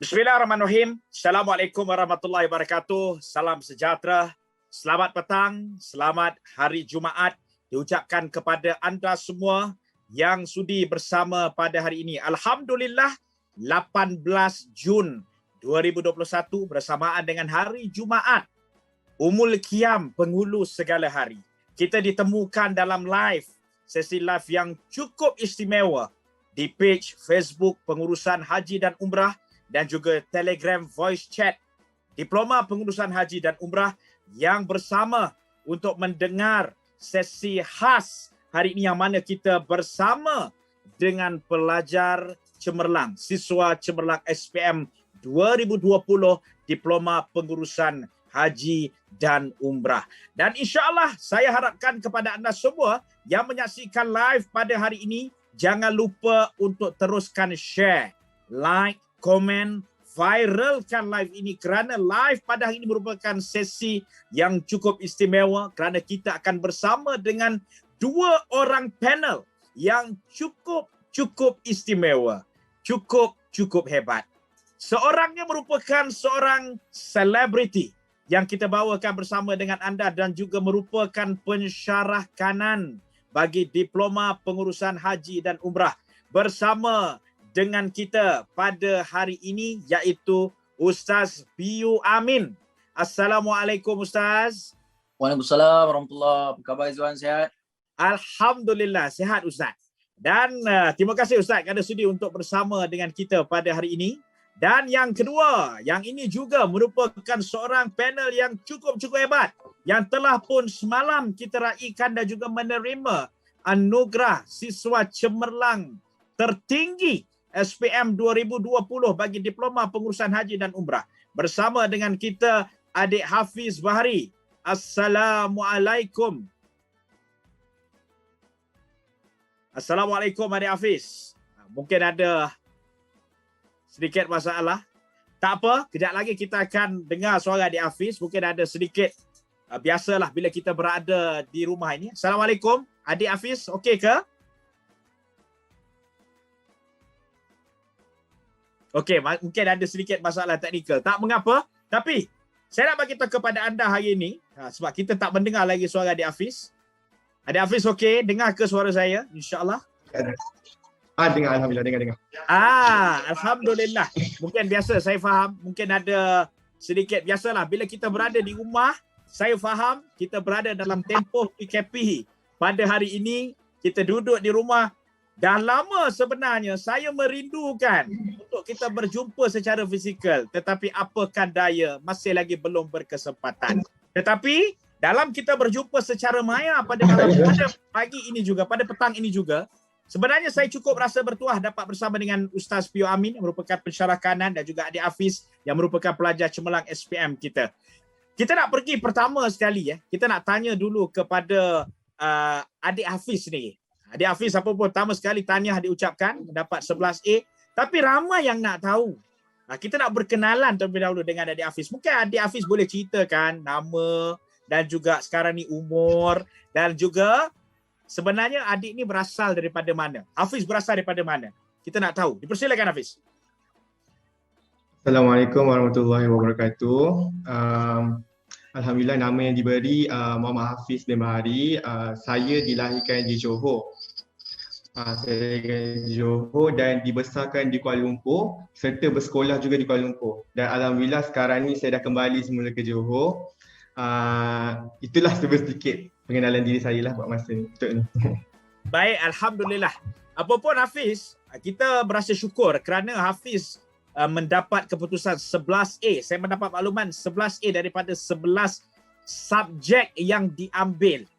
Bismillahirrahmanirrahim. Assalamualaikum warahmatullahi wabarakatuh. Salam sejahtera. Selamat petang, selamat hari Jumaat diucapkan kepada anda semua yang sudi bersama pada hari ini. Alhamdulillah, 18 Jun 2021 bersamaan dengan hari Jumaat, Umul Qiyam, penghulu segala hari. Kita ditemukan dalam sesi live yang cukup istimewa di page Facebook Pengurusan Haji dan Umrah dan juga Telegram voice chat Diploma Pengurusan Haji dan Umrah yang bersama untuk mendengar sesi khas hari ini yang mana kita bersama dengan pelajar cemerlang, siswa cemerlang SPM 2020 Diploma Pengurusan Haji dan Umrah. Dan insya-Allah saya harapkan kepada anda semua yang menyaksikan live pada hari ini, jangan lupa untuk teruskan share, like, komen, viralkan live ini kerana live pada hari ini merupakan sesi yang cukup istimewa kerana kita akan bersama dengan dua orang panel yang cukup istimewa, cukup hebat. Seorangnya merupakan seorang selebriti yang kita bawakan bersama dengan anda dan juga merupakan pensyarah kanan bagi Diploma Pengurusan Haji dan Umrah bersama dengan kita pada hari ini, iaitu Ustaz Piyu Amin. Assalamualaikum Ustaz. Waalaikumsalam warahmatullahi wabarakatuh. Apa khabar Izwan, sihat? Alhamdulillah, sihat Ustaz. Dan terima kasih Ustaz kerana sudi untuk bersama dengan kita pada hari ini. Dan yang kedua, yang ini juga merupakan seorang panel yang cukup hebat, yang telah pun semalam kita raikan dan juga menerima anugerah siswa cemerlang tertinggi SPM 2020 bagi Diploma Pengurusan Haji dan Umrah. Bersama dengan kita Adik Hafiz Bahari. Assalamualaikum. Assalamualaikum Adik Hafiz. Mungkin ada sedikit masalah. Tak apa, kejap lagi kita akan dengar suara Adik Hafiz. Mungkin ada sedikit, biasalah bila kita berada di rumah ini. Assalamualaikum Adik Hafiz, okey ke? Okey, mungkin ada sedikit masalah teknikal. Tak mengapa. Tapi saya nak bagi tahu kepada anda hari ini, sebab kita tak mendengar lagi suara Adik Hafiz. Adik Hafiz okey? Dengar ke suara saya? InsyaAllah. Dengar. Alhamdulillah. Dengar. Alhamdulillah. Mungkin biasa, saya faham. Mungkin ada sedikit, biasalah. Bila kita berada di rumah, saya faham kita berada dalam tempoh PKP. Pada hari ini, kita duduk di rumah. Dah lama sebenarnya saya merindukan untuk kita berjumpa secara fizikal. Tetapi apakah daya, masih lagi belum berkesempatan. Tetapi dalam kita berjumpa secara maya pada pagi ini juga, pada petang ini juga, sebenarnya saya cukup rasa bertuah dapat bersama dengan Ustaz Piyu Amin yang merupakan pensyarah kanan dan juga Adik Hafiz yang merupakan pelajar cemerlang SPM kita. Kita nak pergi pertama sekali, kita nak tanya dulu kepada Adik Hafiz ni. Adik Hafiz, apa pun pertama sekali tahniah diucapkan mendapat 11A. Tapi ramai yang nak tahu. Kita nak berkenalan terlebih dahulu dengan Adik Hafiz. Mungkin Adik Hafiz boleh ceritakan nama dan juga sekarang ni umur dan juga sebenarnya adik ni berasal daripada mana? Hafiz berasal daripada mana? Kita nak tahu. Dipersilakan Hafiz. Assalamualaikum warahmatullahi wabarakatuh. Alhamdulillah, nama yang diberi Muhammad Hafiz bin Bahari. Saya dilahirkan di Johor. Saya dilahirkan di Johor dan dibesarkan di Kuala Lumpur serta bersekolah juga di Kuala Lumpur. Dan alhamdulillah sekarang ni saya dah kembali semula ke Johor. Itulah sedikit pengenalan diri saya lah buat masa ni. Baik, alhamdulillah. Apapun Hafiz, kita berasa syukur kerana Hafiz mendapat keputusan 11A. Saya mendapat makluman 11A daripada 11 subjek yang diambil.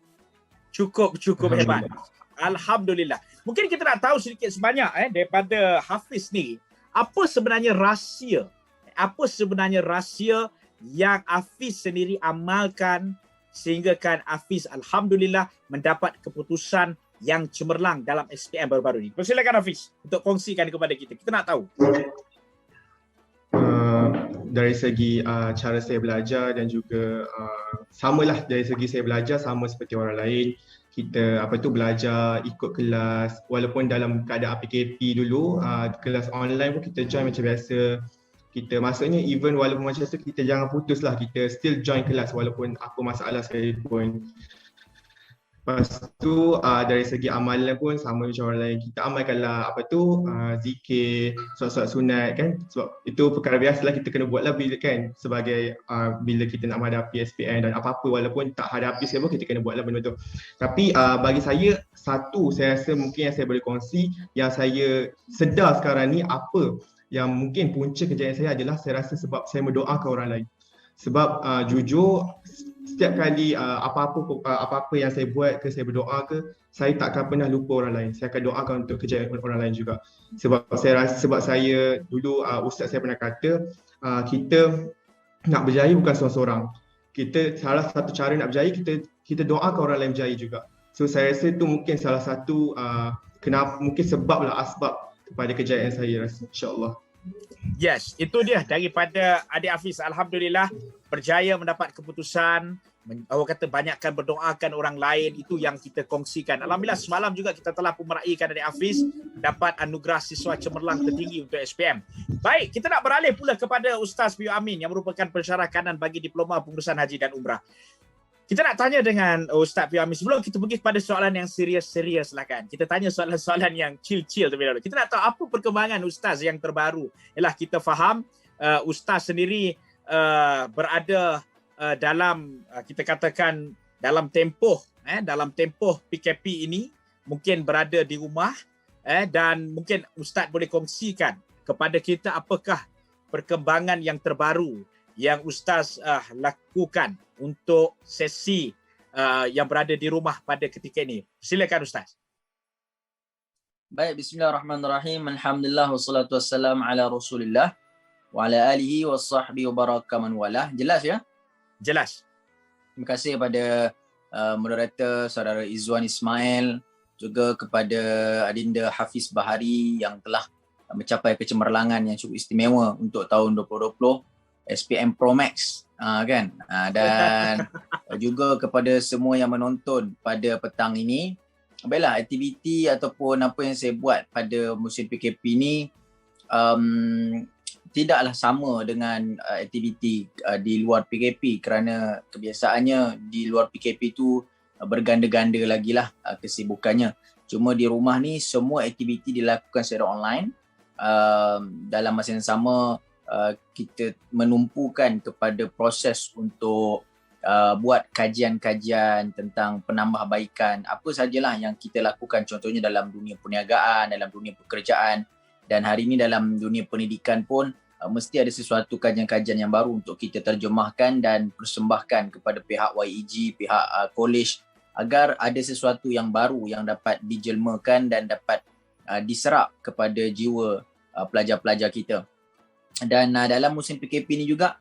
Cukup hebat. Alhamdulillah. Mungkin kita nak tahu sedikit sebanyak daripada Hafiz ni, apa sebenarnya rahsia? Apa sebenarnya rahsia yang Hafiz sendiri amalkan sehinggakan Hafiz alhamdulillah mendapat keputusan yang cemerlang dalam SPM baru-baru ini. Persilakan Hafiz untuk kongsikan kepada kita. Kita nak tahu. Dari segi cara saya belajar dan juga samalah dari segi saya belajar sama seperti orang lain. Kita belajar ikut kelas walaupun dalam keadaan PKP dulu, kelas online pun kita join macam biasa. Kita maksudnya even walaupun macam tu kita jangan putus lah, kita still join kelas walaupun apa masalah sekalipun. Lepas tu dari segi amalan pun sama macam orang lain. Kita amalkanlah zikir, solat-solat sunat kan. Sebab itu perkara biasalah kita kena buatlah bila kan sebagai bila kita nak menghadapi SPM dan apa-apa walaupun tak hadapi sekalipun kita kena buatlah benda tu. Tapi bagi saya saya rasa mungkin yang saya boleh kongsi yang saya sedar sekarang ni apa yang mungkin punca kejayaan saya adalah saya rasa sebab saya mendoakan orang lain. Sebab jujur setiap kali apa-apa yang saya buat ke saya berdoa ke, saya tak akan pernah lupa orang lain. Saya akan doakan untuk kejayaan orang lain juga. Sebab saya dulu ustaz saya pernah kata kita nak berjaya bukan seorang-seorang. Salah satu cara nak berjaya kita doakan orang lain berjaya juga. So saya rasa itu mungkin salah satu mungkin sebablah asbab kepada kejayaan saya rasa insya-Allah. Yes, itu dia daripada adik Hafiz. Alhamdulillah berjaya mendapat keputusan. Orang kata banyakkan berdoakan orang lain, itu yang kita kongsikan. Alhamdulillah semalam juga kita telah pun meraihkan adik Hafiz dapat anugerah siswa cemerlang tertinggi untuk SPM. Baik, kita nak beralih pula kepada Ustaz Piyu Amin yang merupakan pensyarah kanan bagi Diploma Pengurusan Haji dan Umrah. Kita nak tanya dengan Ustaz Piyu Amin. Sebelum kita pergi kepada soalan yang serius-serius lah kan. Kita tanya soalan-soalan yang chill-chill terlebih dahulu. Kita nak tahu apa perkembangan Ustaz yang terbaru. Yalah, kita faham Ustaz sendiri berada dalam kita katakan dalam tempoh PKP ini, mungkin berada di rumah dan mungkin Ustaz boleh kongsikan kepada kita apakah perkembangan yang terbaru yang Ustaz lakukan untuk sesi yang berada di rumah pada ketika ini. Silakan Ustaz. Baik, bismillahirrahmanirrahim. Alhamdulillah wassalatu wassalamu ala Rasulillah wa ala alihi washabbihi wa baraka man walah. Jelas ya? Jelas. Terima kasih kepada moderator saudara Izwan Ismail, juga kepada Adinda Hafiz Bahari yang telah mencapai kecemerlangan yang cukup istimewa untuk tahun 2020 SPM Pro Max kan, dan juga kepada semua yang menonton pada petang ini. Baiklah, aktiviti ataupun apa yang saya buat pada musim PKP ini tidaklah sama dengan aktiviti di luar PKP, kerana kebiasaannya di luar PKP tu berganda-ganda lagi lah kesibukannya. Cuma di rumah ni semua aktiviti dilakukan secara online. Dalam masa yang sama kita menumpukan kepada proses untuk buat kajian-kajian tentang penambahbaikan apa sajalah yang kita lakukan, contohnya dalam dunia perniagaan, dalam dunia pekerjaan, dan hari ini dalam dunia pendidikan pun mesti ada sesuatu kajian-kajian yang baru untuk kita terjemahkan dan persembahkan kepada pihak YEG, pihak college, agar ada sesuatu yang baru yang dapat dijelmakan dan dapat diserap kepada jiwa pelajar-pelajar kita. Dan dalam musim PKP ni juga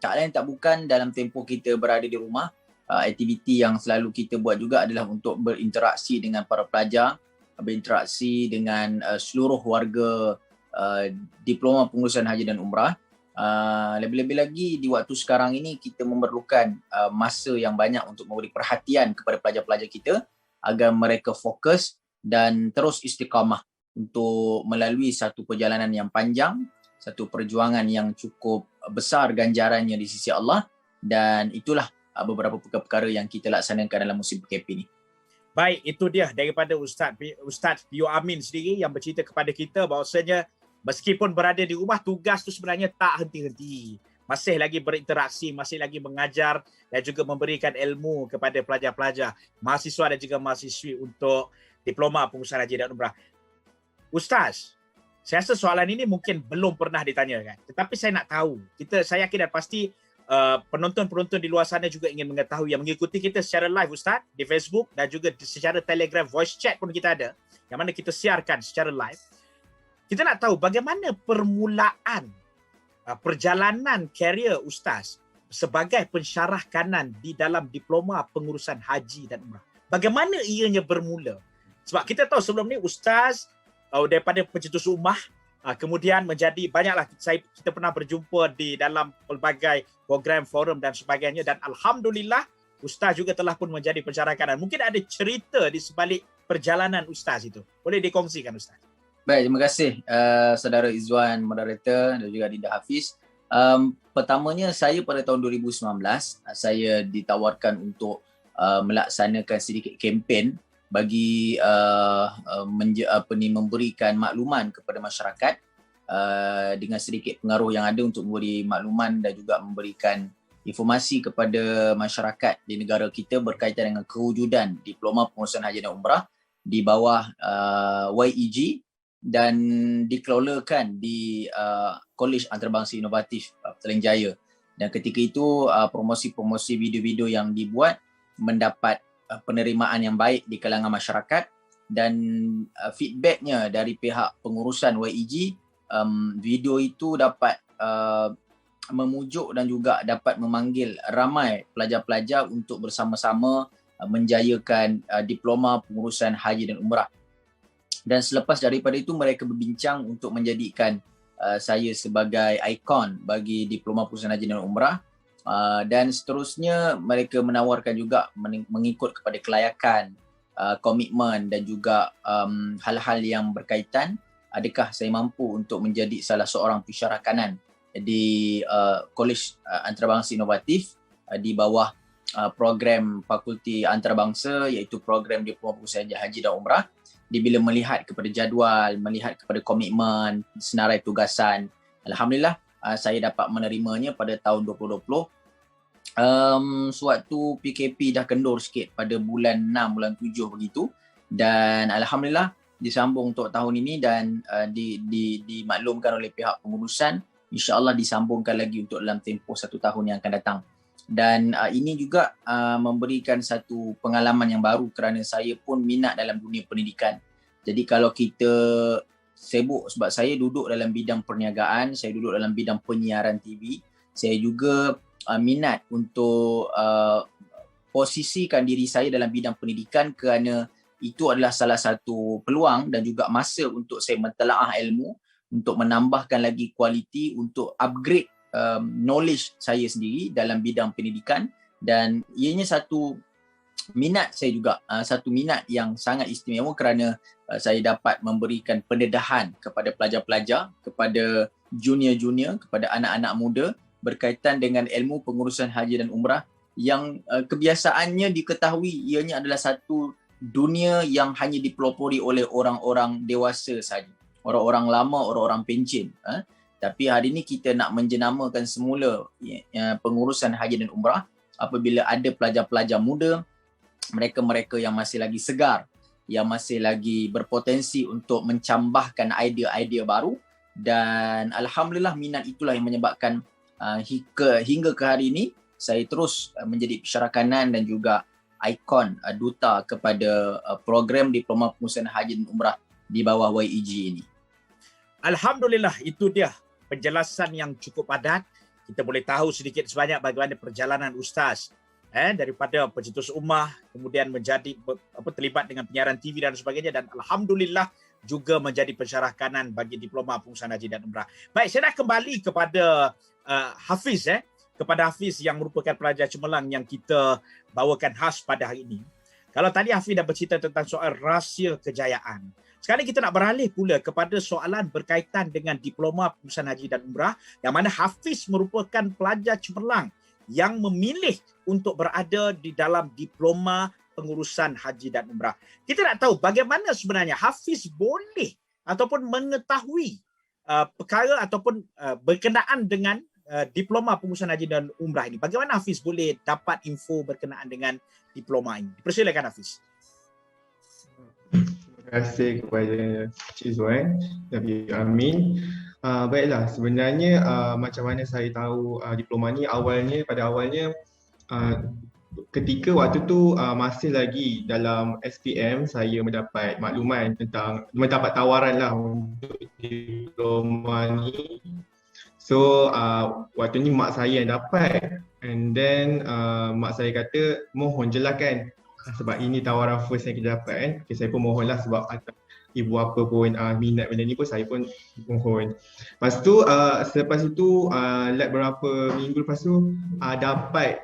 tak lain tak bukan dalam tempoh kita berada di rumah, aktiviti yang selalu kita buat juga adalah untuk berinteraksi dengan para pelajar, berinteraksi dengan seluruh warga Diploma Pengurusan Haji dan Umrah. Lebih-lebih lagi di waktu sekarang ini kita memerlukan masa yang banyak untuk memberi perhatian kepada pelajar-pelajar kita agar mereka fokus dan terus istiqamah untuk melalui satu perjalanan yang panjang, satu perjuangan yang cukup besar ganjarannya di sisi Allah, dan itulah beberapa perkara-perkara yang kita laksanakan dalam musim PKP ini. Baik, itu dia daripada Ustaz Piyu Amin sendiri yang bercerita kepada kita bahawasanya meskipun berada di rumah, tugas tu sebenarnya tak henti-henti. Masih lagi berinteraksi, masih lagi mengajar dan juga memberikan ilmu kepada pelajar-pelajar, mahasiswa dan juga mahasiswi untuk Diploma Pengurusan Haji dan Umrah. Ustaz, saya rasa soalan ini mungkin belum pernah ditanyakan, tetapi saya nak tahu. Saya yakin dan pasti penonton-penonton di luar sana juga ingin mengetahui, yang mengikuti kita secara live Ustaz di Facebook dan juga secara Telegram voice chat pun kita ada, yang mana kita siarkan secara live. Kita nak tahu bagaimana permulaan perjalanan karier Ustaz sebagai pensyarah kanan di dalam Diploma Pengurusan Haji dan Umrah. Bagaimana ianya bermula? Sebab kita tahu sebelum ni Ustaz daripada pencetus rumah, kemudian menjadi banyaklah kita pernah berjumpa di dalam pelbagai program, forum dan sebagainya, dan Alhamdulillah Ustaz juga telah pun menjadi pensyarah kanan. Mungkin ada cerita di sebalik perjalanan Ustaz itu. Boleh dikongsikan Ustaz? Baik, terima kasih Saudara Izwan, moderator dan juga Dinda Hafiz. Pertamanya saya pada tahun 2019 saya ditawarkan untuk melaksanakan sedikit kempen bagi memberikan makluman kepada masyarakat dengan sedikit pengaruh yang ada untuk memberi makluman dan juga memberikan informasi kepada masyarakat di negara kita berkaitan dengan kewujudan Diploma Pengurusan Haji dan Umrah di bawah YEG dan dikelolakan di Kolej Antarabangsa Inovatif Petaling Jaya. Dan ketika itu promosi-promosi video-video yang dibuat mendapat penerimaan yang baik di kalangan masyarakat dan feedbacknya dari pihak pengurusan YEG, video itu dapat memujuk dan juga dapat memanggil ramai pelajar-pelajar untuk bersama-sama menjayakan Diploma Pengurusan Haji dan Umrah. Dan selepas daripada itu mereka berbincang untuk menjadikan saya sebagai ikon bagi Diploma Pengurusan Haji dan Umrah. Dan seterusnya mereka menawarkan juga mengikut kepada kelayakan, komitmen dan juga hal-hal yang berkaitan. Adakah saya mampu untuk menjadi salah seorang pensyarah kanan di Kolej Antarabangsa Inovatif di bawah program Fakulti Antarabangsa, iaitu program Diploma Pengurusan Haji dan Umrah. Bila melihat kepada jadual, melihat kepada komitmen, senarai tugasan, alhamdulillah saya dapat menerimanya pada tahun 2020. Sewaktu PKP dah kendur sikit pada bulan 6, bulan 7 begitu, dan alhamdulillah disambung untuk tahun ini dan dimaklumkan oleh pihak pengurusan, insya-Allah disambungkan lagi untuk dalam tempoh 1 tahun yang akan datang. Dan ini juga memberikan satu pengalaman yang baru kerana saya pun minat dalam dunia pendidikan. Jadi kalau kita sibuk, sebab saya duduk dalam bidang perniagaan, saya duduk dalam bidang penyiaran TV, saya juga minat untuk posisikan diri saya dalam bidang pendidikan kerana itu adalah salah satu peluang dan juga masa untuk saya mentelaah ilmu, untuk menambahkan lagi kualiti, untuk upgrade knowledge saya sendiri dalam bidang pendidikan. Dan ianya satu minat saya juga, satu minat yang sangat istimewa kerana saya dapat memberikan pendedahan kepada pelajar-pelajar, kepada junior-junior, kepada anak-anak muda berkaitan dengan ilmu pengurusan haji dan umrah yang kebiasaannya diketahui ianya adalah satu dunia yang hanya dipelopori oleh orang-orang dewasa saja, orang-orang lama, orang-orang pencen. Tapi hari ini kita nak menjenamakan semula pengurusan haji dan umrah apabila ada pelajar-pelajar muda, mereka-mereka yang masih lagi segar, yang masih lagi berpotensi untuk mencambahkan idea-idea baru. Dan alhamdulillah minat itulah yang menyebabkan hingga ke hari ini saya terus menjadi pensyarah kanan dan juga ikon duta kepada program Diploma Pengurusan Haji dan Umrah di bawah YEG ini. Alhamdulillah, itu dia penjelasan yang cukup padat. Kita boleh tahu sedikit sebanyak bagaimana perjalanan Ustaz daripada pencetus ummah, kemudian menjadi terlibat dengan penyiaran TV dan sebagainya, dan alhamdulillah juga menjadi pensyarah kanan bagi Diploma Pengurusan Haji dan Umrah. Baik, saya nak kembali kepada Hafiz, kepada Hafiz yang merupakan pelajar cemerlang yang kita bawakan khas pada hari ini. Kalau tadi Hafiz dah bercerita tentang soal rahsia kejayaan, sekarang kita nak beralih pula kepada soalan berkaitan dengan Diploma Pengurusan Haji dan Umrah, yang mana Hafiz merupakan pelajar cemerlang yang memilih untuk berada di dalam Diploma Pengurusan Haji dan Umrah. Kita nak tahu bagaimana sebenarnya Hafiz boleh ataupun mengetahui perkara ataupun berkenaan dengan Diploma Pengurusan Haji dan Umrah ini. Bagaimana Hafiz boleh dapat info berkenaan dengan diploma ini? Persilakan Hafiz. Terima kasih kepada Cik Zuan, Nabi Amin. Baiklah, sebenarnya macam mana saya tahu diploma ni pada awalnya ketika waktu tu masih lagi dalam SPM, saya mendapat makluman mendapat tawaran lah untuk diploma ni. So waktu ni mak saya yang dapat, and then mak saya kata mohon je lah kan, sebab ini tawaran first yang kita dapat kan. Okay, saya pun mohon lah sebab ibu apa pun minat benda ni pun saya pun mohon. Lepas tu selepas itu beberapa minggu lepas tu dapat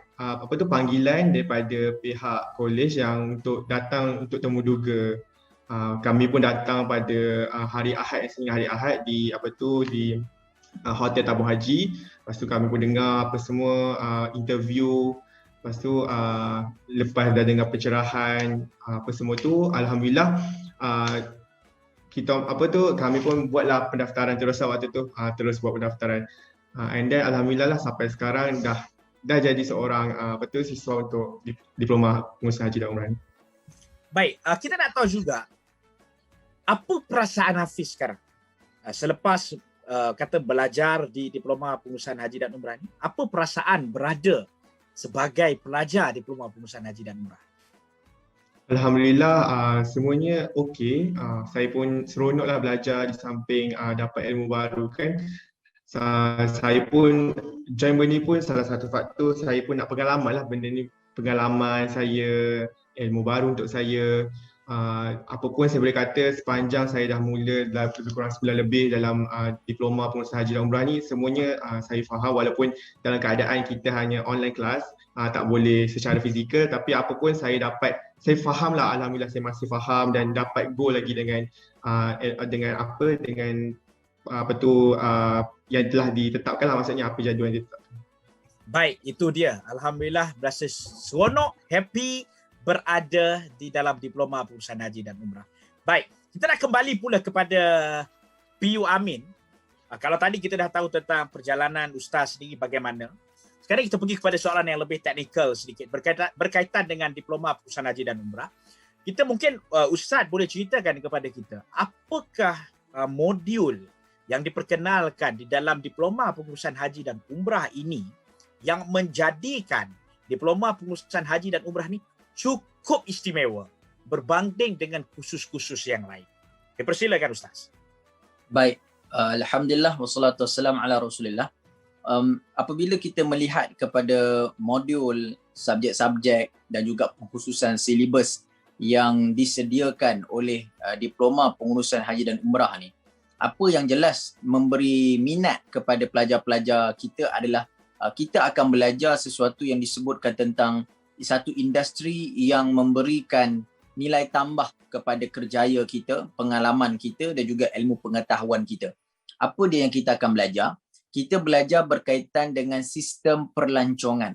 panggilan daripada pihak kolej yang untuk datang untuk temu duga Kami pun datang pada hari Ahad, hari Ahad di Hotel Tabung Haji. Lepas tu kami pun dengar apa semua interview. Lepas tu lepas dah dengar pencerahan apa semua tu, alhamdulillah kami pun buatlah pendaftaran terus waktu tu, terus buat pendaftaran. And then alhamdulillah lah sampai sekarang dah jadi seorang siswa untuk diploma pengurusan haji dan umrah ni. Baik, kita nak tahu juga apa perasaan Hafiz sekarang selepas kata belajar di diploma pengurusan haji dan umrah ni. Apa perasaan berada sebagai pelajar diploma pengurusan haji dan umrah? Alhamdulillah semuanya okey. Saya pun seronoklah belajar di samping dapat ilmu baru kan. Saya pun join benda ni pun salah satu faktor saya pun nak pengalaman lah benda ni. Pengalaman saya, ilmu baru untuk saya. Apa pun saya boleh kata sepanjang saya dah mula lebih kurang sebulan lebih dalam diploma pengurusan haji dan umrah ni, semuanya saya faham walaupun dalam keadaan kita hanya online class, tak boleh secara fizikal, tapi apa pun saya faham lah, alhamdulillah saya masih faham dan dapat go lagi dengan yang telah ditetapkan lah, maksudnya apa jadual yang ditetapkan. Baik, itu dia. Alhamdulillah berasa seronok, happy berada di dalam diploma pengurusan haji dan umrah. Baik, kita nak kembali pula kepada PU Amin. Kalau tadi kita dah tahu tentang perjalanan Ustaz sendiri bagaimana, sekarang kita pergi kepada soalan yang lebih teknikal sedikit berkaitan dengan diploma pengurusan haji dan umrah. Kita mungkin Ustaz boleh ceritakan kepada kita apakah modul yang diperkenalkan di dalam diploma pengurusan haji dan umrah ini yang menjadikan diploma pengurusan haji dan umrah ni cukup istimewa berbanding dengan kursus-kursus yang lain. Dipersilakan Ustaz. Baik, alhamdulillah wassalatu wassalamu ala Rasulillah. Apabila kita melihat kepada modul, subjek-subjek dan juga pengkhususan silibus yang disediakan oleh diploma pengurusan haji dan umrah ni, apa yang jelas memberi minat kepada pelajar-pelajar kita adalah kita akan belajar sesuatu yang disebutkan tentang satu industri yang memberikan nilai tambah kepada kerjaya kita, pengalaman kita dan juga ilmu pengetahuan kita. Apa dia yang kita akan belajar? Kita belajar berkaitan dengan sistem pelancongan.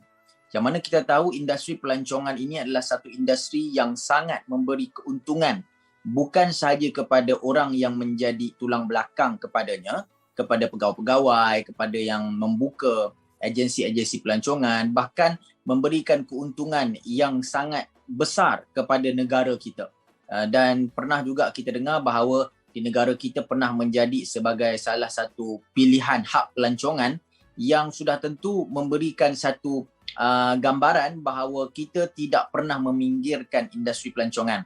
Yang mana kita tahu industri pelancongan ini adalah satu industri yang sangat memberi keuntungan bukan sahaja kepada orang yang menjadi tulang belakang kepadanya, kepada pegawai-pegawai, kepada yang membuka agensi-agensi pelancongan, bahkan memberikan keuntungan yang sangat besar kepada negara kita. Dan pernah juga kita dengar bahawa di negara kita pernah menjadi sebagai salah satu pilihan hak pelancongan yang sudah tentu memberikan satu gambaran bahawa kita tidak pernah meminggirkan industri pelancongan.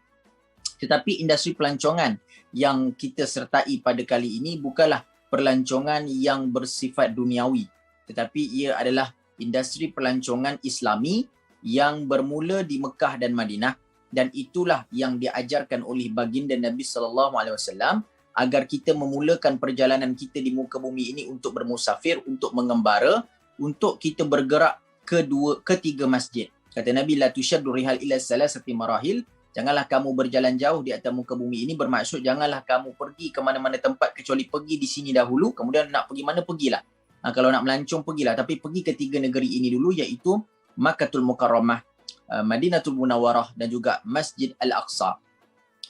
Tetapi industri pelancongan yang kita sertai pada kali ini bukanlah pelancongan yang bersifat duniawi, tetapi ia adalah industri pelancongan Islami yang bermula di Mekah dan Madinah, dan itulah yang diajarkan oleh baginda Nabi SAW agar kita memulakan perjalanan kita di muka bumi ini untuk bermusafir, untuk mengembara, untuk kita bergerak ke tiga masjid. Kata Nabi, la tushaddu rihal ila salasati marahil, janganlah kamu berjalan jauh di atas muka bumi ini, bermaksud janganlah kamu pergi ke mana-mana tempat kecuali pergi di sini dahulu, kemudian nak pergi mana pergilah. Kalau nak melancong pergilah, tapi pergi ke tiga negeri ini dulu, iaitu Makkahul Mukarramah, Madinatul Munawwarah dan juga Masjid Al-Aqsa.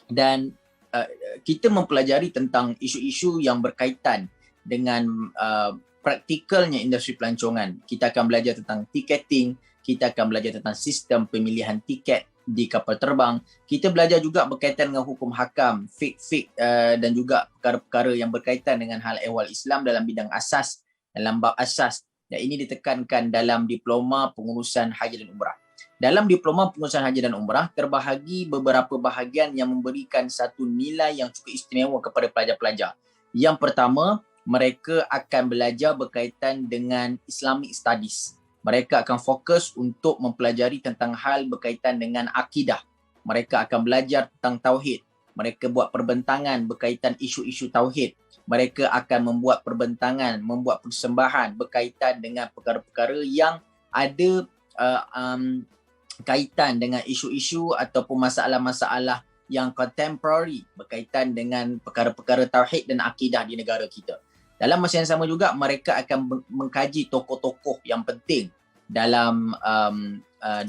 Dan kita mempelajari tentang isu-isu yang berkaitan dengan praktikalnya industri pelancongan. Kita akan belajar tentang ticketing, kita akan belajar tentang sistem pemilihan tiket di kapal terbang. Kita belajar juga berkaitan dengan hukum hakam, fiqh dan juga perkara-perkara yang berkaitan dengan hal ehwal Islam dalam bidang asas, dalam bab asas, dan ini ditekankan dalam diploma pengurusan haji dan umrah. Dalam diploma pengurusan haji dan umrah terbahagi beberapa bahagian yang memberikan satu nilai yang cukup istimewa kepada pelajar-pelajar. Yang pertama, mereka akan belajar berkaitan dengan Islamic Studies. Mereka akan fokus untuk mempelajari tentang hal berkaitan dengan akidah. Mereka akan belajar tentang tauhid. Mereka buat perbentangan berkaitan isu-isu tauhid. Mereka akan membuat perbentangan, membuat persembahan berkaitan dengan perkara-perkara yang ada kaitan dengan isu-isu ataupun masalah-masalah yang contemporary berkaitan dengan perkara-perkara tauhid dan akidah di negara kita. Dalam masa yang sama juga, mereka akan mengkaji tokoh-tokoh yang penting dalam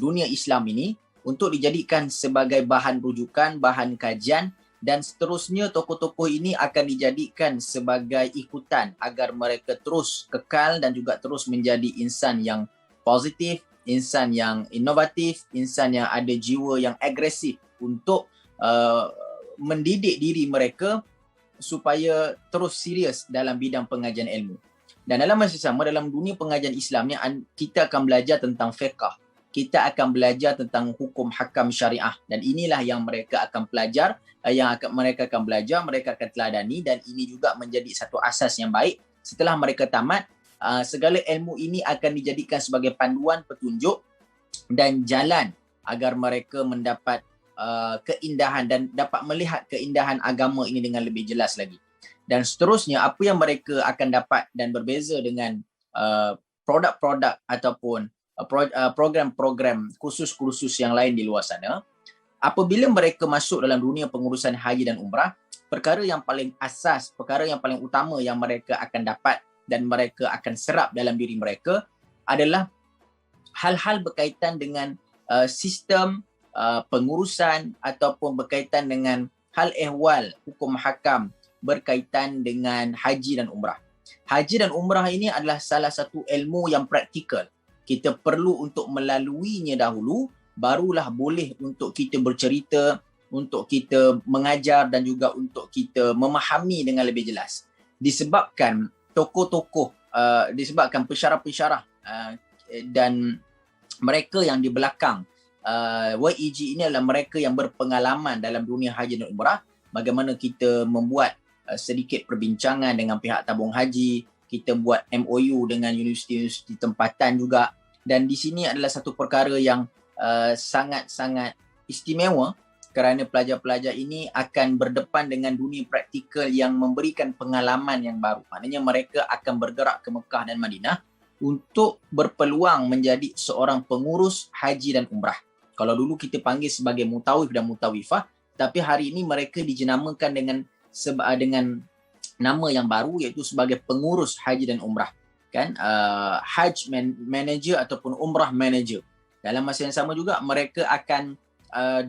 dunia Islam ini untuk dijadikan sebagai bahan rujukan, bahan kajian, dan seterusnya tokoh-tokoh ini akan dijadikan sebagai ikutan agar mereka terus kekal dan juga terus menjadi insan yang positif, insan yang inovatif, insan yang ada jiwa yang agresif untuk mendidik diri mereka supaya terus serius dalam bidang pengajian ilmu. Dan dalam masa sama, dalam dunia pengajian Islam ni, kita akan belajar tentang fiqh. Kita akan belajar tentang hukum hakam syariah. Dan inilah yang mereka akan belajar, mereka akan teladani, dan ini juga menjadi satu asas yang baik. Setelah mereka tamat, segala ilmu ini akan dijadikan sebagai panduan, petunjuk dan jalan agar mereka mendapat keindahan dan dapat melihat keindahan agama ini dengan lebih jelas lagi. Dan seterusnya, apa yang mereka akan dapat dan berbeza dengan produk-produk ataupun program-program kursus-kursus yang lain di luar sana, apabila mereka masuk dalam dunia pengurusan haji dan umrah, perkara yang paling asas, perkara yang paling utama yang mereka akan dapat dan mereka akan serap dalam diri mereka adalah hal-hal berkaitan dengan sistem pengurusan ataupun berkaitan dengan hal ehwal hukum hakam berkaitan dengan haji dan umrah. Haji dan umrah ini adalah salah satu ilmu yang praktikal. Kita perlu untuk melaluinya dahulu, barulah boleh untuk kita bercerita, untuk kita mengajar dan juga untuk kita memahami dengan lebih jelas. Disebabkan tokoh-tokoh, disebabkan pensyarah-pensyarah dan mereka yang di belakang YEG ini adalah mereka yang berpengalaman dalam dunia haji dan umrah. Bagaimana kita membuat sedikit perbincangan dengan pihak tabung haji, kita buat MOU dengan universiti-universiti tempatan juga. Dan di sini adalah satu perkara yang sangat-sangat istimewa kerana pelajar-pelajar ini akan berdepan dengan dunia praktikal yang memberikan pengalaman yang baru. Maknanya mereka akan bergerak ke Mekah dan Madinah untuk berpeluang menjadi seorang pengurus haji dan umrah. Kalau dulu kita panggil sebagai mutawif dan mutawifah, tapi hari ini mereka dijenamakan dengan nama yang baru, iaitu sebagai pengurus haji dan umrah. Kan? Hajj manager ataupun umrah manager. Dalam masa yang sama juga, mereka akan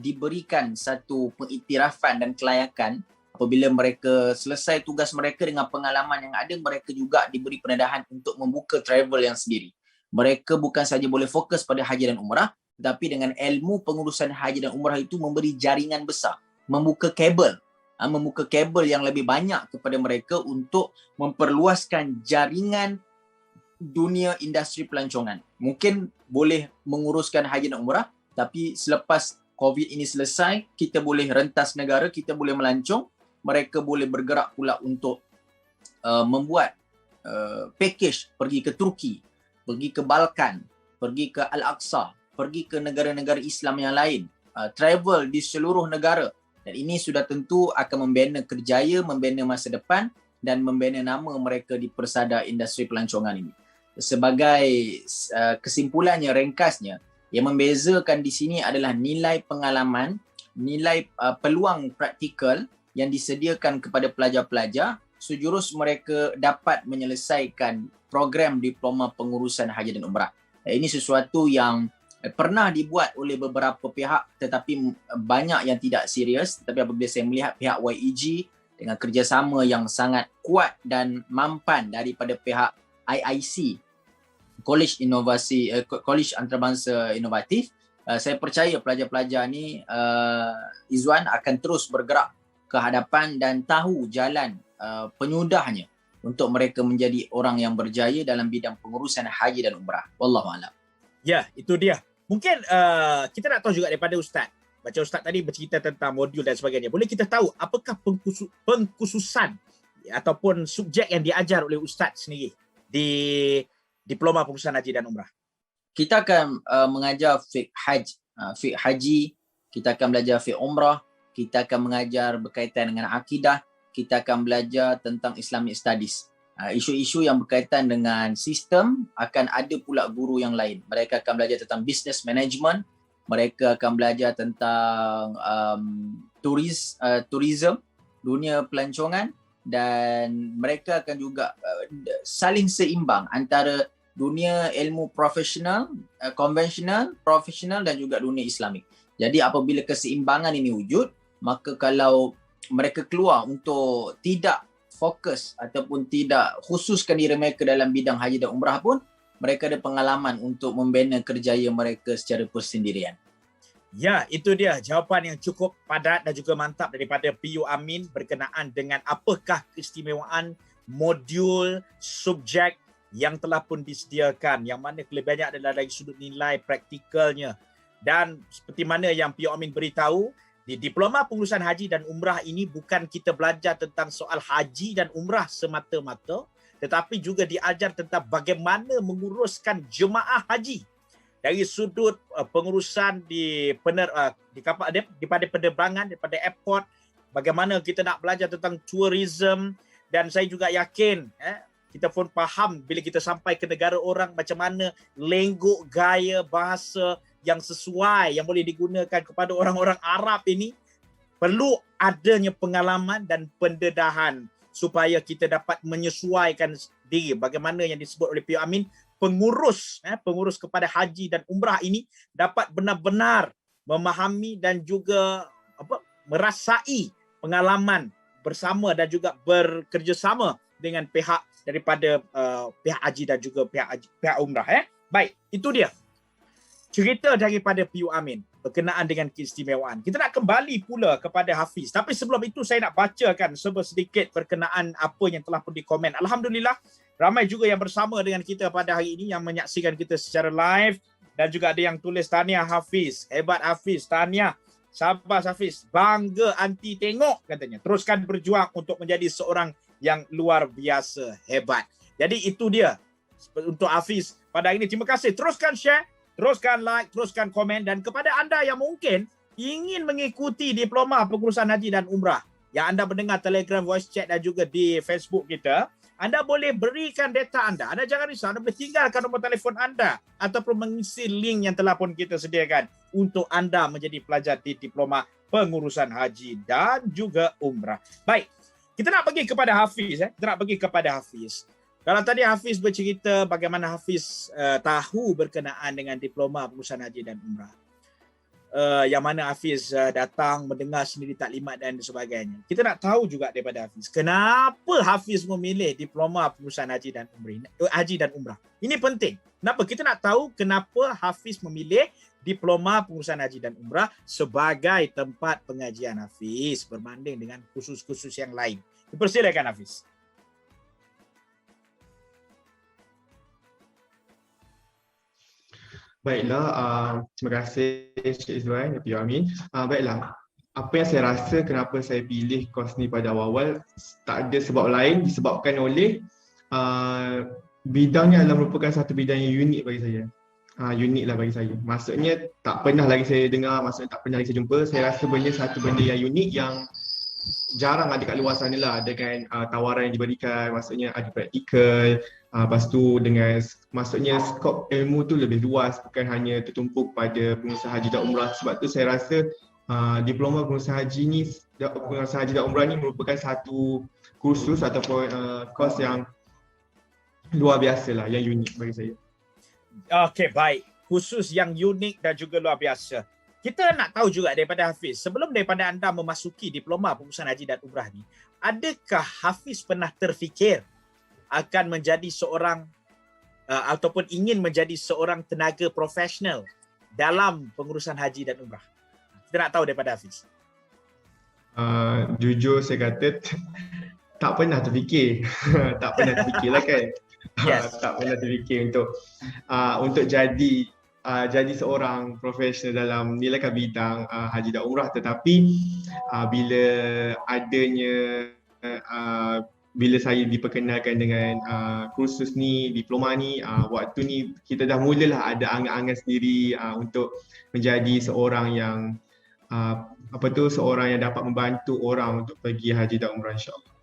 diberikan satu pengiktirafan dan kelayakan apabila mereka selesai tugas mereka dengan pengalaman yang ada. Mereka juga diberi pendedahan untuk membuka travel yang sendiri. Mereka bukan saja boleh fokus pada haji dan umrah, tetapi dengan ilmu pengurusan haji dan umrah itu memberi jaringan besar, membuka kabel yang lebih banyak kepada mereka untuk memperluaskan jaringan dunia industri pelancongan. Mungkin boleh menguruskan haji dan umrah, tapi selepas COVID ini selesai, kita boleh rentas negara, kita boleh melancong, mereka boleh bergerak pula untuk membuat package pergi ke Turki, pergi ke Balkan, pergi ke Al-Aqsa, pergi ke negara-negara Islam yang lain, travel di seluruh negara. Dan ini sudah tentu akan membina kerjaya, membina masa depan dan membina nama mereka di persada industri pelancongan ini. Sebagai kesimpulannya, ringkasnya, yang membezakan di sini adalah nilai pengalaman, nilai peluang praktikal yang disediakan kepada pelajar-pelajar sejurus mereka dapat menyelesaikan program diploma pengurusan haji dan umrah. Ini sesuatu yang pernah dibuat oleh beberapa pihak tetapi banyak yang tidak serius. Tetapi apabila saya melihat pihak YEG dengan kerjasama yang sangat kuat dan mampan daripada pihak IIC, College Antarabangsa Inovatif, saya percaya pelajar-pelajar ni Izwan akan terus bergerak ke hadapan dan tahu jalan penyudahnya untuk mereka menjadi orang yang berjaya dalam bidang pengurusan haji dan umrah. Wallahualam. Ya, itu dia. Mungkin kita nak tahu juga daripada Ustaz. Macam Ustaz tadi bercerita tentang modul dan sebagainya. Boleh kita tahu apakah pengkhususan ataupun subjek yang diajar oleh Ustaz sendiri di Diploma Pengurusan Haji dan Umrah? Kita akan mengajar fiqh haji, kita akan belajar fiqh umrah, kita akan mengajar berkaitan dengan akidah, kita akan belajar tentang Islamic Studies. Isu-isu yang berkaitan dengan sistem akan ada pula guru yang lain. Mereka akan belajar tentang business management, mereka akan belajar tentang tourism, dunia pelancongan, dan mereka akan juga saling seimbang antara dunia ilmu profesional, konvensional, profesional dan juga dunia Islamik. Jadi apabila keseimbangan ini wujud, maka kalau mereka keluar untuk tidak fokus ataupun tidak khususkan diri mereka dalam bidang haji dan umrah pun, mereka ada pengalaman untuk membina kerjaya mereka secara persendirian. Ya, itu dia jawapan yang cukup padat dan juga mantap daripada PU Amin berkenaan dengan apakah keistimewaan modul subjek yang telah pun disediakan, yang mana lebih banyak adalah dari sudut nilai praktikalnya. Dan seperti mana yang PU Amin beritahu, di Diploma Pengurusan Haji dan Umrah ini bukan kita belajar tentang soal haji dan umrah semata-mata, tetapi juga diajar tentang bagaimana menguruskan jemaah haji dari sudut pengurusan di daripada penerbangan, daripada airport, bagaimana kita nak belajar tentang tourism, dan saya juga yakin kita pun faham bila kita sampai ke negara orang macam mana lenggok gaya bahasa yang sesuai yang boleh digunakan kepada orang-orang Arab ini. Perlu adanya pengalaman dan pendedahan supaya kita dapat menyesuaikan diri. Bagaimana yang disebut oleh PU Amin, pengurus kepada haji dan umrah ini dapat benar-benar memahami dan juga merasai pengalaman bersama dan juga bekerjasama dengan pihak daripada pihak haji dan juga pihak umrah. Baik, itu dia cerita daripada PU Amin berkenaan dengan keistimewaan. Kita nak kembali pula kepada Hafiz. Tapi sebelum itu saya nak bacakan sedikit berkenaan apa yang telah pun dikomen. Alhamdulillah, ramai juga yang bersama dengan kita pada hari ini yang menyaksikan kita secara live, dan juga ada yang tulis tahniah Hafiz. Hebat Hafiz, tahniah. Sabar Hafiz, bangga anti tengok katanya. Teruskan berjuang untuk menjadi seorang yang luar biasa hebat. Jadi itu dia untuk Hafiz pada hari ini. Terima kasih. Teruskan share, teruskan like, teruskan komen, dan kepada anda yang mungkin ingin mengikuti Diploma Pengurusan Haji dan Umrah yang anda mendengar Telegram, voice chat dan juga di Facebook kita, anda boleh berikan data anda. Anda jangan risau, anda boleh tinggalkan nombor telefon anda ataupun mengisi link yang telah pun kita sediakan untuk anda menjadi pelajar di Diploma Pengurusan Haji dan juga Umrah. Baik, kita nak pergi kepada Hafiz. Kita nak pergi kepada Hafiz. Kalau tadi Hafiz bercerita bagaimana Hafiz tahu berkenaan dengan Diploma Pengurusan Haji dan Umrah. Yang mana Hafiz datang mendengar sendiri taklimat dan sebagainya. Kita nak tahu juga daripada Hafiz, kenapa Hafiz memilih Diploma Pengurusan Haji dan Umrah. Ini penting. Kenapa? Kita nak tahu kenapa Hafiz memilih Diploma Pengurusan Haji dan Umrah sebagai tempat pengajian Hafiz berbanding dengan kursus-kursus yang lain. Dipersilakan Hafiz. Baiklah, terima kasih Cik Izzuan dan PU Amin. Baiklah, apa yang saya rasa kenapa saya pilih kos ni pada awal-awal, tak ada sebab lain disebabkan oleh bidangnya adalah merupakan satu bidang yang unik bagi saya. Unik lah bagi saya. Maksudnya tak pernah lagi saya dengar, maksudnya tak pernah lagi saya jumpa. Saya rasa satu benda yang unik yang jarang ada kat luar sana lah, dengan tawaran yang diberikan, maksudnya ada praktikal, lepas tu dengan maksudnya skop ilmu tu lebih luas, bukan hanya tertumpuk pada pengurusan haji dan umrah. Sebab tu saya rasa Diploma Pengurusan Haji dan Umrah ni merupakan satu kursus ataupun kos yang luar biasa lah, yang unik bagi saya. Okey, baik. Khusus yang unik dan juga luar biasa. Kita nak tahu juga daripada Hafiz, sebelum daripada anda memasuki Diploma Pengurusan Haji dan Umrah ni, adakah Hafiz pernah terfikir akan menjadi seorang ataupun ingin menjadi seorang tenaga profesional dalam pengurusan haji dan umrah? Kita nak tahu daripada Hafiz. Jujur saya kata tak pernah terfikir. Tak pernah terfikir lah kan. Yes. Tak pernah terfikir untuk jadi seorang profesional dalam nilai bidang haji dan umrah. Tetapi bila adanya bila saya diperkenalkan dengan kursus ni, diploma ni, waktu ni kita dah mulalah ada angan-angan sendiri untuk menjadi seorang yang seorang yang dapat membantu orang untuk pergi haji dan umrah, insya-Allah.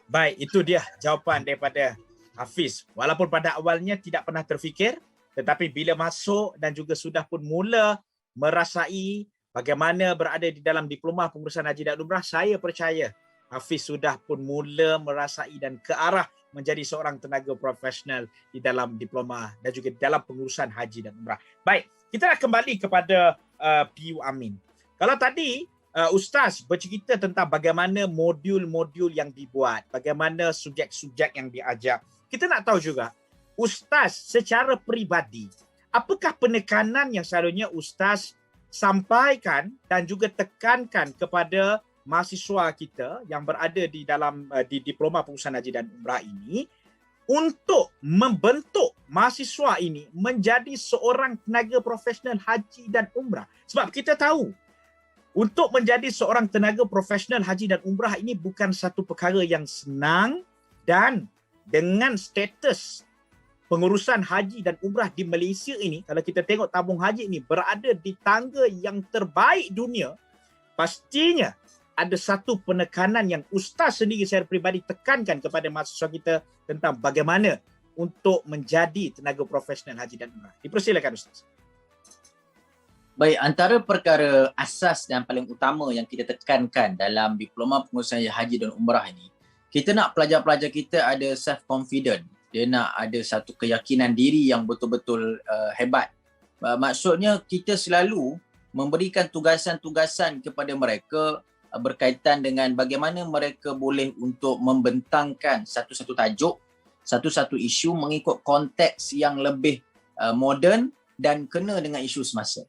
Baik, itu dia jawapan daripada Hafiz. Walaupun pada awalnya tidak pernah terfikir, tetapi bila masuk dan juga sudah pun mula merasai bagaimana berada di dalam diploma pengurusan haji dan umrah, saya percaya Hafiz sudah pun mula merasai dan ke arah menjadi seorang tenaga profesional di dalam diploma dan juga dalam pengurusan haji dan umrah. Baik, kita nak kembali kepada PU Amin. Kalau tadi Ustaz bercerita tentang bagaimana modul-modul yang dibuat, bagaimana subjek-subjek yang diajar. Kita nak tahu juga, Ustaz secara peribadi, apakah penekanan yang selalunya Ustaz sampaikan dan juga tekankan kepada mahasiswa kita yang berada di dalam di diploma pengurusan haji dan umrah ini untuk membentuk mahasiswa ini menjadi seorang tenaga profesional haji dan umrah? Sebab kita tahu untuk menjadi seorang tenaga profesional haji dan umrah ini bukan satu perkara yang senang, dan dengan status pengurusan haji dan umrah di Malaysia ini, kalau kita tengok tabung haji ini berada di tangga yang terbaik dunia, pastinya ada satu penekanan yang Ustaz sendiri secara peribadi tekankan kepada mahasiswa kita tentang bagaimana untuk menjadi tenaga profesional haji dan umrah. Dipersilakan Ustaz. Baik, antara perkara asas dan paling utama yang kita tekankan dalam diploma pengurusan haji dan umrah ini, kita nak pelajar-pelajar kita ada self-confident. Dia nak ada satu keyakinan diri yang betul-betul hebat. Maksudnya kita selalu memberikan tugasan-tugasan kepada mereka berkaitan dengan bagaimana mereka boleh untuk membentangkan satu-satu tajuk, satu-satu isu mengikut konteks yang lebih moden dan kena dengan isu semasa.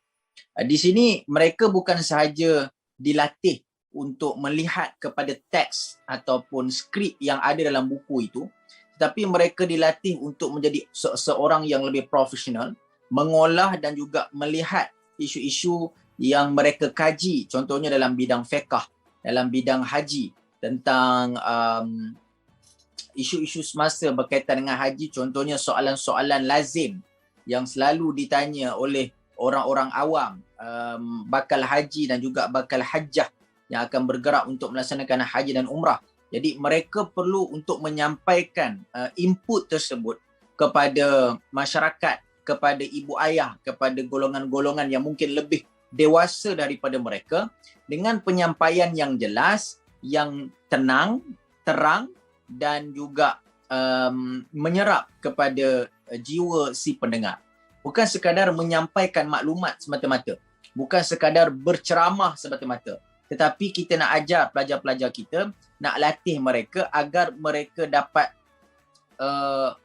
Di sini mereka bukan sahaja dilatih untuk melihat kepada teks ataupun skrip yang ada dalam buku itu, tetapi mereka dilatih untuk menjadi seorang yang lebih profesional, mengolah dan juga melihat isu-isu yang mereka kaji, contohnya dalam bidang fiqh, dalam bidang haji, tentang isu-isu semasa berkaitan dengan haji, contohnya soalan-soalan lazim yang selalu ditanya oleh orang-orang awam, bakal haji dan juga bakal hajjah yang akan bergerak untuk melaksanakan haji dan umrah. Jadi mereka perlu untuk menyampaikan input tersebut kepada masyarakat, kepada ibu ayah, kepada golongan-golongan yang mungkin lebih dewasa daripada mereka, dengan penyampaian yang jelas, yang tenang, terang dan juga menyerap kepada jiwa si pendengar. Bukan sekadar menyampaikan maklumat semata-mata, bukan sekadar berceramah semata-mata, tetapi kita nak ajar pelajar-pelajar kita, nak latih mereka agar mereka dapat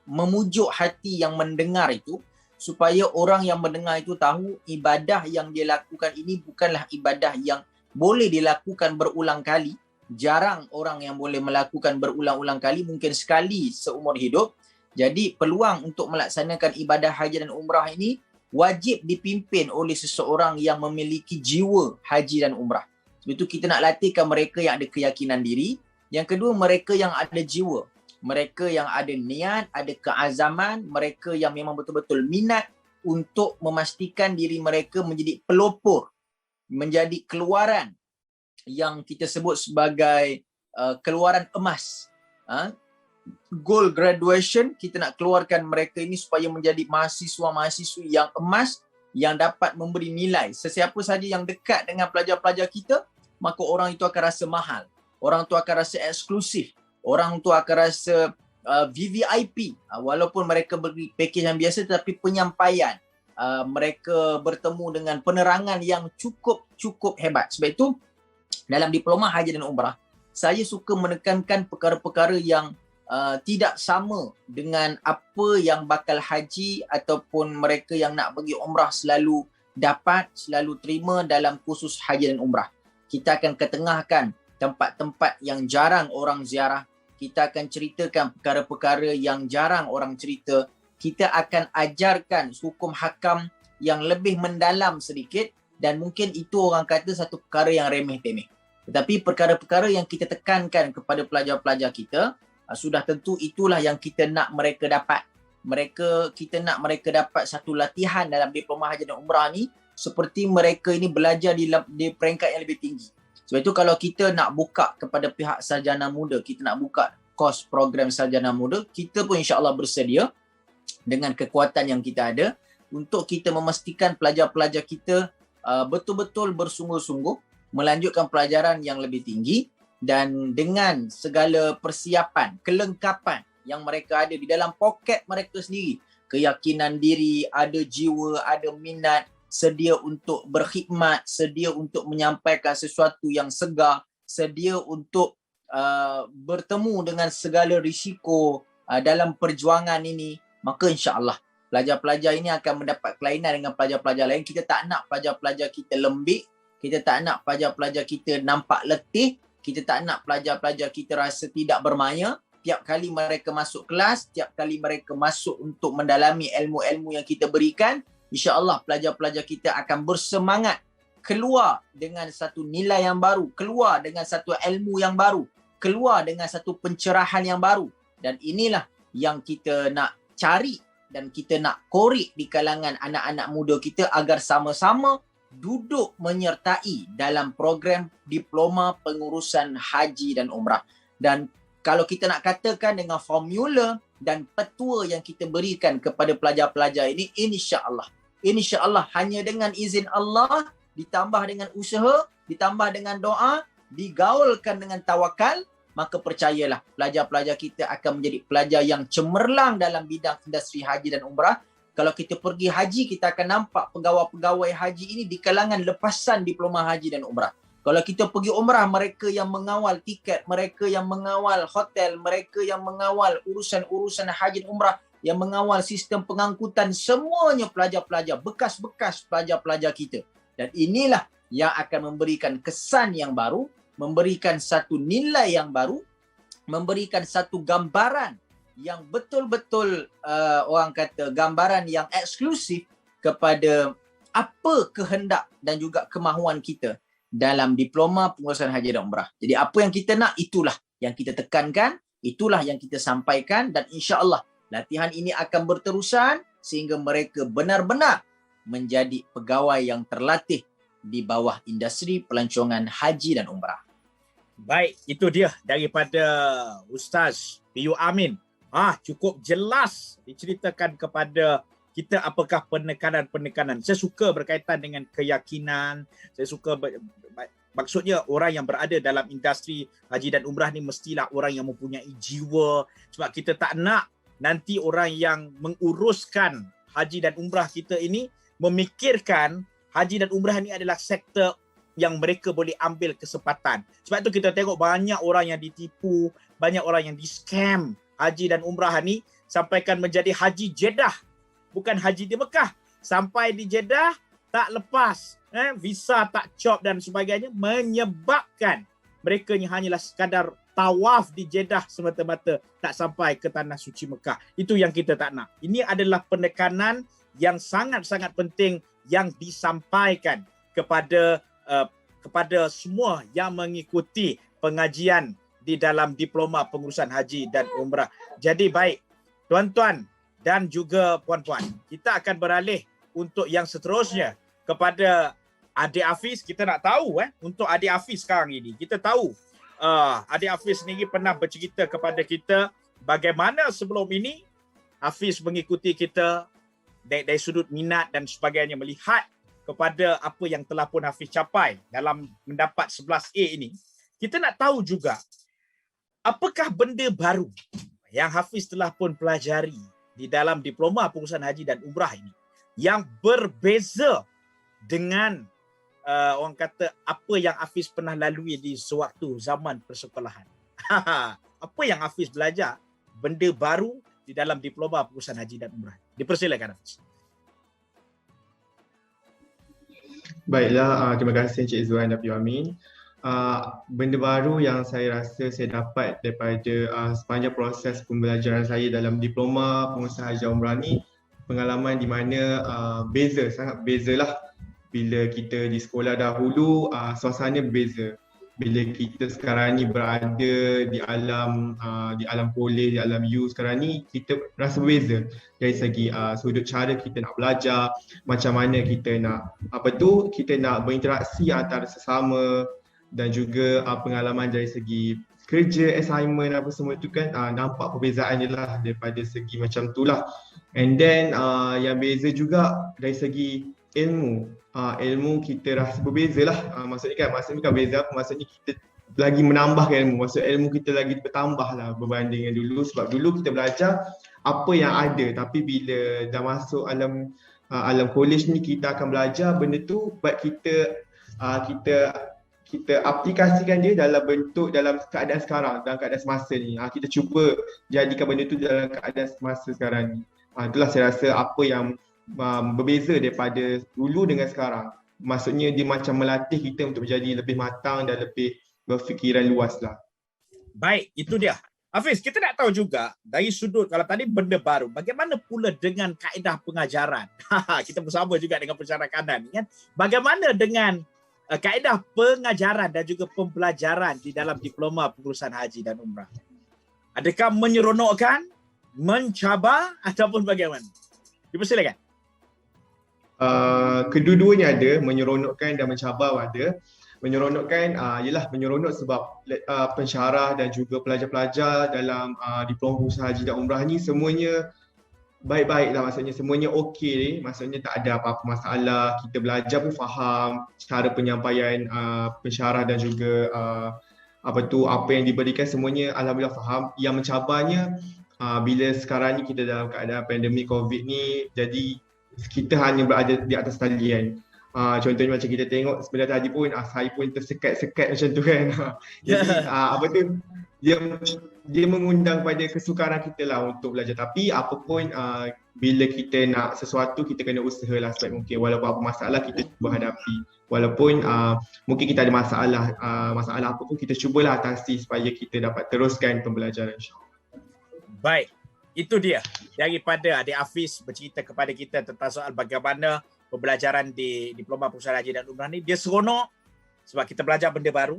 memujuk hati yang mendengar itu, supaya orang yang mendengar itu tahu ibadah yang dia lakukan ini bukanlah ibadah yang boleh dilakukan berulang kali. Jarang orang yang boleh melakukan berulang-ulang kali, mungkin sekali seumur hidup. Jadi peluang untuk melaksanakan ibadah haji dan umrah ini wajib dipimpin oleh seseorang yang memiliki jiwa haji dan umrah. Sebab itu kita nak latihkan mereka yang ada keyakinan diri. Yang kedua, mereka yang ada jiwa. Mereka yang ada niat, ada keazaman, mereka yang memang betul-betul minat untuk memastikan diri mereka menjadi pelopor, menjadi keluaran yang kita sebut sebagai keluaran emas. Goal graduation, kita nak keluarkan mereka ini supaya menjadi mahasiswa-mahasiswi yang emas, yang dapat memberi nilai. Sesiapa saja yang dekat dengan pelajar-pelajar kita, maka orang itu akan rasa mahal. Orang itu akan rasa eksklusif. Orang itu akan rasa VVIP. Walaupun mereka beri pakej yang biasa, tetapi penyampaian, mereka bertemu dengan penerangan yang cukup hebat. Sebab itu, dalam diploma haji dan umrah, saya suka menekankan perkara-perkara yang tidak sama dengan apa yang bakal haji ataupun mereka yang nak pergi umrah selalu dapat, selalu terima dalam kursus haji dan umrah. Kita akan ketengahkan tempat-tempat yang jarang orang ziarah. Kita akan ceritakan perkara-perkara yang jarang orang cerita. Kita akan ajarkan hukum hakam yang lebih mendalam sedikit, dan mungkin itu orang kata satu perkara yang remeh-temeh. Tetapi perkara-perkara yang kita tekankan kepada pelajar-pelajar kita, sudah tentu itulah yang kita nak mereka dapat. Kita nak mereka dapat satu latihan dalam diploma haji dan umrah ni, seperti mereka ini belajar di peringkat yang lebih tinggi. Sebab itu kalau kita nak buka kepada pihak sarjana muda, kita nak buka kos program sarjana muda, kita pun insya-Allah bersedia dengan kekuatan yang kita ada untuk kita memastikan pelajar-pelajar kita betul-betul bersungguh-sungguh melanjutkan pelajaran yang lebih tinggi dan dengan segala persiapan, kelengkapan yang mereka ada di dalam poket mereka sendiri. Keyakinan diri, ada jiwa, ada minat, sedia untuk berkhidmat, sedia untuk menyampaikan sesuatu yang segar, sedia untuk bertemu dengan segala risiko dalam perjuangan ini, maka insya-Allah pelajar-pelajar ini akan mendapat kelainan dengan pelajar-pelajar lain. Kita tak nak pelajar-pelajar kita lembik, kita tak nak pelajar-pelajar kita nampak letih, kita tak nak pelajar-pelajar kita rasa tidak bermaya. Tiap kali mereka masuk kelas, tiap kali mereka masuk untuk mendalami ilmu-ilmu yang kita berikan, insya-Allah pelajar-pelajar kita akan bersemangat keluar dengan satu nilai yang baru, keluar dengan satu ilmu yang baru, keluar dengan satu pencerahan yang baru. Dan inilah yang kita nak cari dan kita nak korek di kalangan anak-anak muda kita agar sama-sama duduk menyertai dalam program diploma pengurusan haji dan umrah. Dan kalau kita nak katakan dengan formula dan petua yang kita berikan kepada pelajar-pelajar ini, insya-Allah hanya dengan izin Allah, ditambah dengan usaha, ditambah dengan doa, digaulkan dengan tawakal, maka percayalah pelajar-pelajar kita akan menjadi pelajar yang cemerlang dalam bidang industri haji dan umrah. Kalau kita pergi haji, kita akan nampak pegawai-pegawai haji ini di kalangan lepasan diploma haji dan umrah. Kalau kita pergi umrah, mereka yang mengawal tiket, mereka yang mengawal hotel, mereka yang mengawal urusan-urusan haji dan umrah, yang mengawal sistem pengangkutan, semuanya pelajar-pelajar, bekas-bekas pelajar-pelajar kita. Dan inilah yang akan memberikan kesan yang baru, memberikan satu nilai yang baru, memberikan satu gambaran yang betul-betul orang kata gambaran yang eksklusif kepada apa kehendak dan juga kemahuan kita dalam diploma pengurusan haji dan umrah. Jadi apa yang kita nak, itulah yang kita tekankan, itulah yang kita sampaikan, dan insya-Allah latihan ini akan berterusan sehingga mereka benar-benar menjadi pegawai yang terlatih di bawah industri pelancongan haji dan umrah. Baik, itu dia daripada Ustaz PU Amin. Cukup jelas diceritakan kepada kita apakah penekanan-penekanan. Saya suka berkaitan dengan keyakinan. Saya suka maksudnya orang yang berada dalam industri haji dan umrah ni mestilah orang yang mempunyai jiwa. Sebab kita tak nak nanti orang yang menguruskan haji dan umrah kita ini memikirkan haji dan umrah ni adalah sektor yang mereka boleh ambil kesempatan. Sebab tu kita tengok banyak orang yang ditipu, banyak orang yang di-scam haji dan umrah ni sampaikan menjadi haji Jeddah, bukan haji di Mekah. Sampai di Jeddah tak lepas, visa tak cop dan sebagainya, menyebabkan mereka ni hanyalah sekadar tawaf di Jeddah semata-mata, tak sampai ke tanah suci Mekah. Itu yang kita tak nak. Ini adalah penekanan yang sangat-sangat penting yang disampaikan kepada semua yang mengikuti pengajian di dalam diploma pengurusan haji dan umrah. Jadi baik, tuan-tuan dan juga puan-puan, kita akan beralih untuk yang seterusnya kepada adik Hafiz. Kita nak tahu untuk adik Hafiz sekarang ini, kita tahu adik Hafiz sendiri pernah bercerita kepada kita bagaimana sebelum ini Hafiz mengikuti kita dari sudut minat dan sebagainya, melihat kepada apa yang telah pun Hafiz capai dalam mendapat 11A ini. Kita nak tahu juga apakah benda baru yang Hafiz telah pun pelajari di dalam diploma pengurusan haji dan umrah ini yang berbeza dengan orang kata apa yang Hafiz pernah lalui di sewaktu zaman persekolahan. Apa yang Hafiz belajar benda baru di dalam diploma pengurusan haji dan umrah? Dipersilakan Hafiz. Baiklah, terima kasih Encik Zuan dan PU Amin. Benda baru yang saya rasa saya dapat daripada sepanjang proses pembelajaran saya dalam diploma pengurusan haji dan umrah ni, pengalaman di mana sangat bezalah bila kita di sekolah dahulu, suasana berbeza. Bila kita sekarang ni berada di alam kolej, di alam U sekarang ni, kita rasa berbeza dari segi sudut cara kita nak belajar, macam mana kita nak kita nak berinteraksi antara sesama, dan juga pengalaman dari segi kerja, assignment apa semua tu kan, nampak perbezaannya lah daripada segi macam tu lah. And then yang beza juga dari segi ilmu. ilmu kita rasa berbeza lah. Maksudnya kan beza apa? Maksudnya kita lagi menambahkan ilmu. Maksud ilmu kita lagi bertambah lah berbanding dengan dulu. Sebab dulu kita belajar apa yang ada, tapi bila dah masuk alam college ni kita akan belajar benda tu baik kita aplikasikan dia dalam keadaan sekarang, dalam keadaan semasa ni. Kita cuba jadikan benda tu dalam keadaan semasa sekarang ni. Itulah saya rasa apa yang berbeza daripada dulu dengan sekarang. Maksudnya dia macam melatih kita untuk menjadi lebih matang dan lebih berfikiran luas lah. Baik, itu dia. Hafiz, kita nak tahu juga dari sudut, kalau tadi benda baru, bagaimana pula dengan kaedah pengajaran? Kita bersama juga dengan pensyarah kanan, kan? Bagaimana dengan kaedah pengajaran dan juga pembelajaran di dalam diploma pengurusan haji dan umrah? Adakah menyeronokkan, mencabar ataupun bagaimana? Dipersilakan. Kedua-duanya ada, menyeronokkan dan mencabar ada. Menyeronokkan ialah menyeronok sebab pensyarah dan juga pelajar-pelajar dalam diploma pengurusan haji dan umrah ni semuanya baik-baik lah, maksudnya semuanya okey, maksudnya tak ada apa-apa masalah, kita belajar pun faham cara penyampaian pensyarah dan juga apa yang diberikan semuanya alhamdulillah faham. Yang mencabarnya bila sekarang ni kita dalam keadaan pandemik COVID ni, jadi kita hanya berada di atas talian. Contohnya macam kita tengok sebenarnya tadi pun saya pun tersekat-sekat macam tu kan. Jadi dia mengundang pada kesukaran kita lah untuk belajar. Tapi apa pun bila kita nak sesuatu kita kena usaha lah sebaik mungkin. Walaupun apa masalah kita cuba hadapi. Walaupun mungkin kita ada masalah apa pun kita cubalah atasi supaya kita dapat teruskan pembelajaran, insyaAllah. Baik, itu dia daripada Adik Hafiz bercerita kepada kita tentang soal bagaimana pembelajaran di diploma pengurusan haji dan umrah ni. Dia seronok sebab kita belajar benda baru,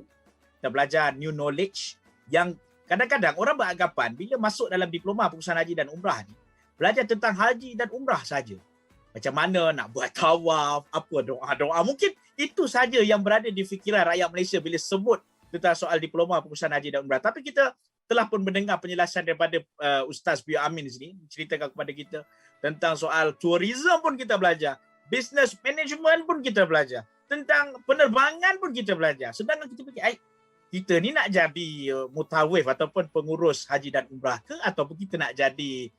kita belajar new knowledge yang kadang-kadang orang beranggapan bila masuk dalam diploma pengurusan haji dan umrah ni, belajar tentang haji dan umrah saja. Macam mana nak buat tawaf, apa doa-doa. Mungkin itu saja yang berada di fikiran rakyat Malaysia bila sebut tentang soal diploma pengurusan haji dan umrah. Tapi kita telah pun mendengar penjelasan daripada Ustaz Biu Amin sini, ceritakan kepada kita tentang soal tourism pun kita belajar. Business management pun kita belajar. Tentang penerbangan pun kita belajar. Sedangkan kita fikir, kita ni nak jadi mutawif ataupun pengurus haji dan umrah ke? Ataupun kita nak jadi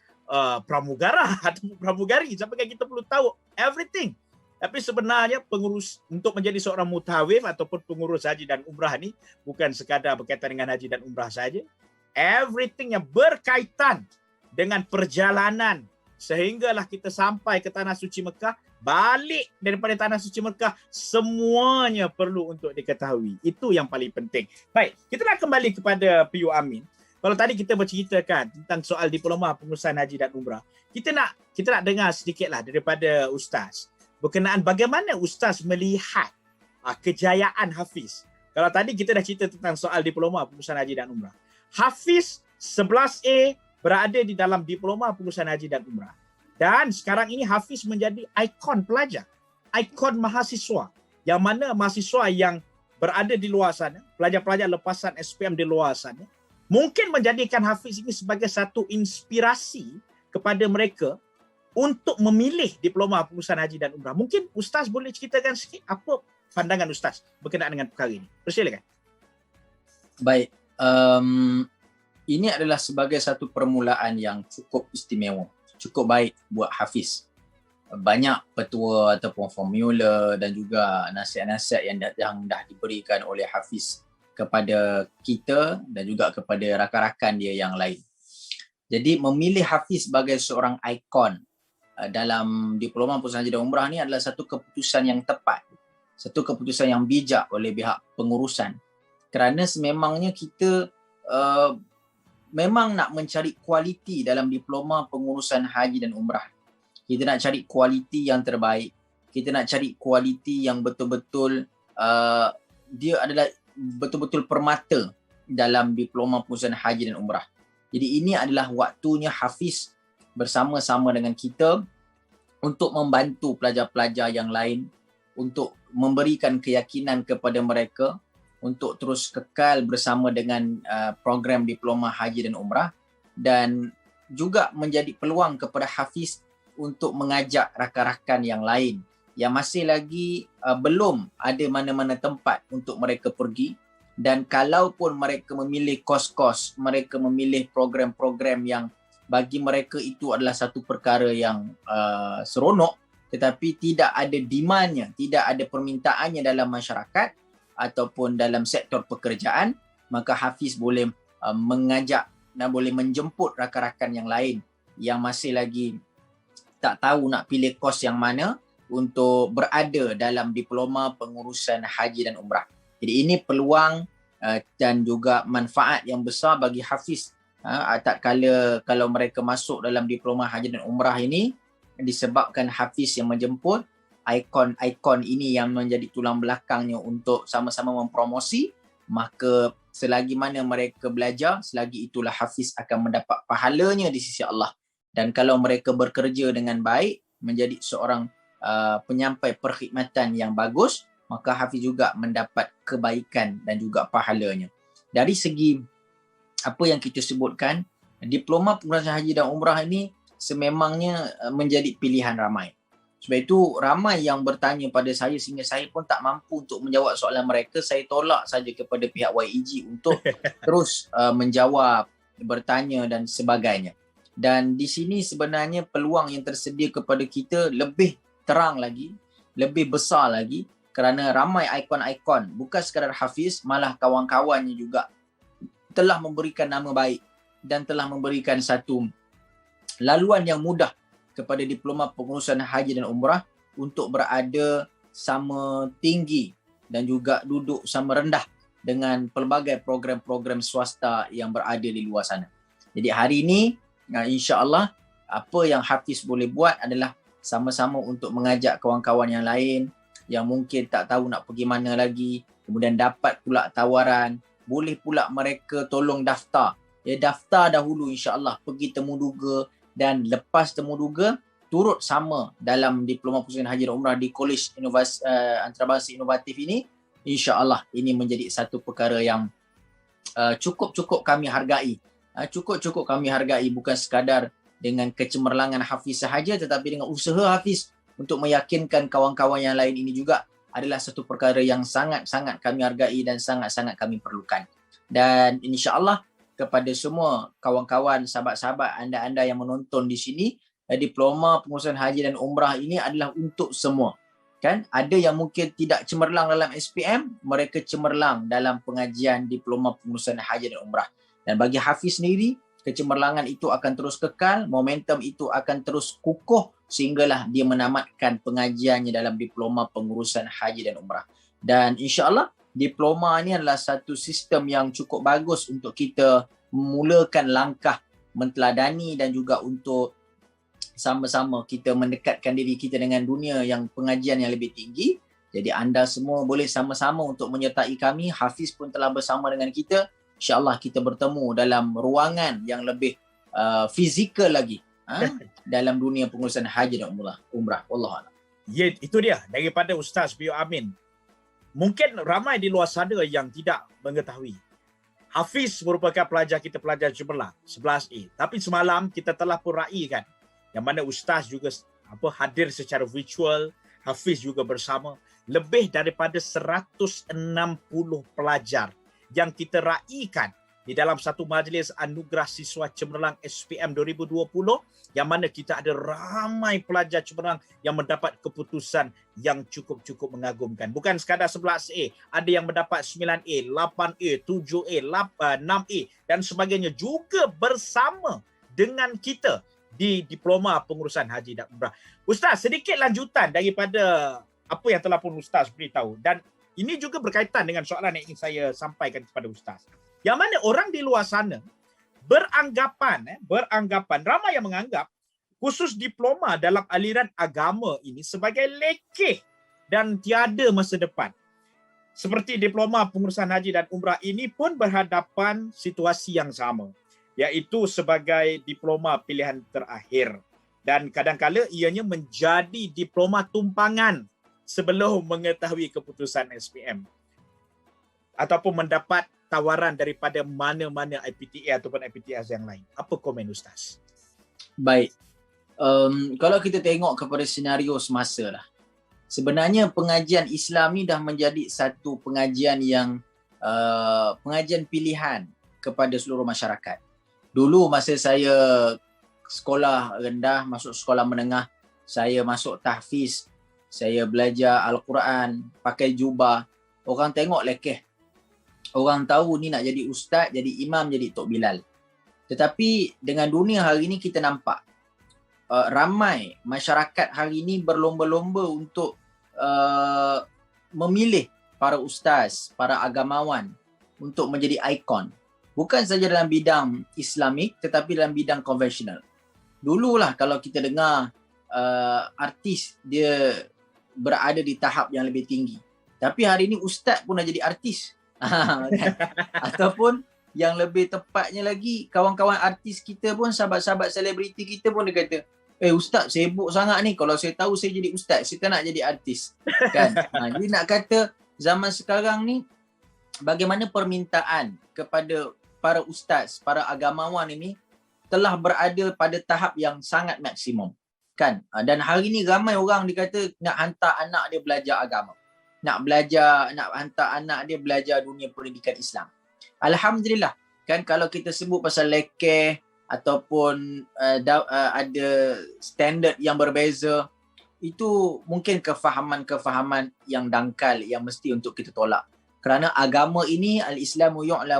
pramugara atau pramugari? Sampai kita perlu tahu everything. Tapi sebenarnya untuk menjadi seorang mutawif ataupun pengurus haji dan umrah ni bukan sekadar berkaitan dengan haji dan umrah saja. Everything yang berkaitan dengan perjalanan sehinggalah kita sampai ke Tanah Suci Mekah, balik daripada Tanah Suci Mekah, semuanya perlu untuk diketahui. Itu yang paling penting. Baik, kita nak kembali kepada Piu Amin. Kalau tadi kita berceritakan tentang soal diploma pengurusan haji dan umrah, kita nak dengar sedikitlah daripada Ustaz berkenaan bagaimana Ustaz melihat kejayaan Hafiz. Kalau tadi kita dah cerita tentang soal diploma pengurusan haji dan umrah. Hafiz 11A berada di dalam diploma pengurusan haji dan umrah. Dan sekarang ini Hafiz menjadi ikon pelajar, ikon mahasiswa. Yang mana mahasiswa yang berada di luar sana, pelajar-pelajar lepasan SPM di luar sana, mungkin menjadikan Hafiz ini sebagai satu inspirasi kepada mereka untuk memilih diploma pengurusan haji dan umrah. Mungkin Ustaz boleh ceritakan sikit apa pandangan Ustaz berkenaan dengan perkara ini. Persilakan. Baik. Ini adalah sebagai satu permulaan yang cukup istimewa, cukup baik buat Hafiz. Banyak petua ataupun formula dan juga nasihat-nasihat yang dah diberikan oleh Hafiz kepada kita dan juga kepada rakan-rakan dia yang lain. Jadi memilih Hafiz sebagai seorang ikon dalam diploma pengurusan haji dan umrah ni adalah satu keputusan yang tepat, satu keputusan yang bijak oleh pihak pengurusan. Kerana sememangnya kita memang nak mencari kualiti dalam diploma pengurusan haji dan umrah. Kita nak cari kualiti yang terbaik. Kita nak cari kualiti yang betul-betul dia adalah betul-betul permata dalam diploma pengurusan haji dan umrah. Jadi ini adalah waktunya Hafiz bersama-sama dengan kita untuk membantu pelajar-pelajar yang lain, untuk memberikan keyakinan kepada mereka untuk terus kekal bersama dengan program diploma haji dan umrah, dan juga menjadi peluang kepada Hafiz untuk mengajak rakan-rakan yang lain yang masih lagi belum ada mana-mana tempat untuk mereka pergi, dan kalaupun mereka memilih kos-kos, mereka memilih program-program yang bagi mereka itu adalah satu perkara yang seronok, tetapi tidak ada demandnya, tidak ada permintaannya dalam masyarakat ataupun dalam sektor pekerjaan, maka Hafiz boleh mengajak dan boleh menjemput rakan-rakan yang lain yang masih lagi tak tahu nak pilih kos yang mana untuk berada dalam diploma pengurusan haji dan umrah. Jadi ini peluang dan juga manfaat yang besar bagi Hafiz. Tak kala kalau mereka masuk dalam diploma haji dan umrah ini, disebabkan Hafiz yang menjemput, ikon-ikon ini yang menjadi tulang belakangnya untuk sama-sama mempromosi, maka selagi mana mereka belajar, selagi itulah Hafiz akan mendapat pahalanya di sisi Allah. Dan kalau mereka bekerja dengan baik, menjadi seorang penyampai perkhidmatan yang bagus, maka Hafiz juga mendapat kebaikan dan juga pahalanya. Dari segi apa yang kita sebutkan, diploma pengurusan haji dan umrah ini sememangnya menjadi pilihan ramai. Sebab itu ramai yang bertanya pada saya sehingga saya pun tak mampu untuk menjawab soalan mereka. Saya tolak saja kepada pihak YEG untuk terus menjawab, bertanya dan sebagainya. Dan di sini sebenarnya peluang yang tersedia kepada kita lebih terang lagi, lebih besar lagi, kerana ramai ikon-ikon, bukan sekadar Hafiz, malah kawan-kawannya juga telah memberikan nama baik dan telah memberikan satu laluan yang mudah kepada diploma pengurusan haji dan umrah untuk berada sama tinggi dan juga duduk sama rendah dengan pelbagai program-program swasta yang berada di luar sana. Jadi hari ini, insya-Allah, apa yang Hafiz boleh buat adalah sama-sama untuk mengajak kawan-kawan yang lain yang mungkin tak tahu nak pergi mana lagi, kemudian dapat pula tawaran, boleh pula mereka tolong daftar. Daftar dahulu insya-Allah, pergi temuduga, dan lepas temuduga turut sama dalam diploma pengurusan haji dan umrah di Kolej Antarabangsa Inovatif ini. Insya-Allah ini menjadi satu perkara yang cukup-cukup kami hargai. Cukup-cukup kami hargai, bukan sekadar dengan kecemerlangan Hafiz sahaja, tetapi dengan usaha Hafiz untuk meyakinkan kawan-kawan yang lain ini juga adalah satu perkara yang sangat-sangat kami hargai dan sangat-sangat kami perlukan. Dan insya-Allah kepada semua kawan-kawan, sahabat-sahabat anda-anda yang menonton di sini, diploma pengurusan haji dan umrah ini adalah untuk semua. Kan? Ada yang mungkin tidak cemerlang dalam SPM, mereka cemerlang dalam pengajian diploma pengurusan haji dan umrah. Dan bagi Hafiz sendiri, kecemerlangan itu akan terus kekal, momentum itu akan terus kukuh sehinggalah dia menamatkan pengajiannya dalam diploma pengurusan haji dan umrah. Dan insya-Allah diploma ni adalah satu sistem yang cukup bagus untuk kita memulakan langkah menteladani dan juga untuk sama-sama kita mendekatkan diri kita dengan dunia yang pengajian yang lebih tinggi. Jadi anda semua boleh sama-sama untuk menyertai kami. Hafiz pun telah bersama dengan kita. InsyaAllah kita bertemu dalam ruangan yang lebih fizikal lagi dalam dunia pengurusan haji dan umrah. Wallahualam. Ya, itu dia daripada Ustaz Bio Amin. Mungkin ramai di luar sana yang tidak mengetahui. Hafiz merupakan pelajar kita, pelajar cemerlang 11A. Tapi semalam kita telah pun raikan yang mana Ustaz juga hadir secara virtual, Hafiz juga bersama, lebih daripada 160 pelajar yang kita raikan di dalam satu majlis anugerah siswa cemerlang SPM 2020 yang mana kita ada ramai pelajar cemerlang yang mendapat keputusan yang cukup-cukup mengagumkan. Bukan sekadar 11A, ada yang mendapat 9A, 8A, 7A, 6A dan sebagainya juga bersama dengan kita di diploma pengurusan haji dan umrah. Ustaz, sedikit lanjutan daripada apa yang telah pun Ustaz beritahu, dan ini juga berkaitan dengan soalan yang ingin saya sampaikan kepada Ustaz. Yang mana orang di luar sana beranggapan, ramai yang menganggap khusus diploma dalam aliran agama ini sebagai lekeh dan tiada masa depan. Seperti diploma pengurusan haji dan umrah ini pun berhadapan situasi yang sama, iaitu sebagai diploma pilihan terakhir. Dan kadang-kala ianya menjadi diploma tumpangan sebelum mengetahui keputusan SPM ataupun mendapat tawaran daripada mana-mana IPTA ataupun IPTS yang lain. Apa komen Ustaz? Baik. Kalau kita tengok kepada senario semasa lah, sebenarnya pengajian Islam ni dah menjadi satu pengajian yang pengajian pilihan kepada seluruh masyarakat. Dulu masa saya sekolah rendah, masuk sekolah menengah, saya masuk tahfiz, saya belajar Al-Quran, pakai jubah, orang tengok lekeh. Orang tahu ni nak jadi ustaz, jadi imam, jadi Tok Bilal. Tetapi dengan dunia hari ini kita nampak ramai masyarakat hari ini berlomba-lomba untuk memilih para ustaz, para agamawan untuk menjadi ikon. Bukan saja dalam bidang Islamik tetapi dalam bidang konvensional. Dululah kalau kita dengar artis dia berada di tahap yang lebih tinggi. Tapi hari ini ustaz pun dah jadi artis. Kan? Ataupun yang lebih tepatnya lagi, kawan-kawan artis kita pun, sahabat-sahabat selebriti kita pun dia kata, ustaz sibuk sangat ni, kalau saya tahu saya jadi ustaz, saya tak nak jadi artis. Kan? Jadi nak kata zaman sekarang ni, bagaimana permintaan kepada para ustaz, para agamawan ini telah berada pada tahap yang sangat maksimum. Kan? Dan hari ni ramai orang dikata nak hantar anak dia belajar agama. Nak hantar anak dia belajar dunia pendidikan Islam. Alhamdulillah. Kan kalau kita sebut pasal lekeh ataupun ada standard yang berbeza, itu mungkin kefahaman-kefahaman yang dangkal yang mesti untuk kita tolak. Kerana agama ini al-Islamu ya'lu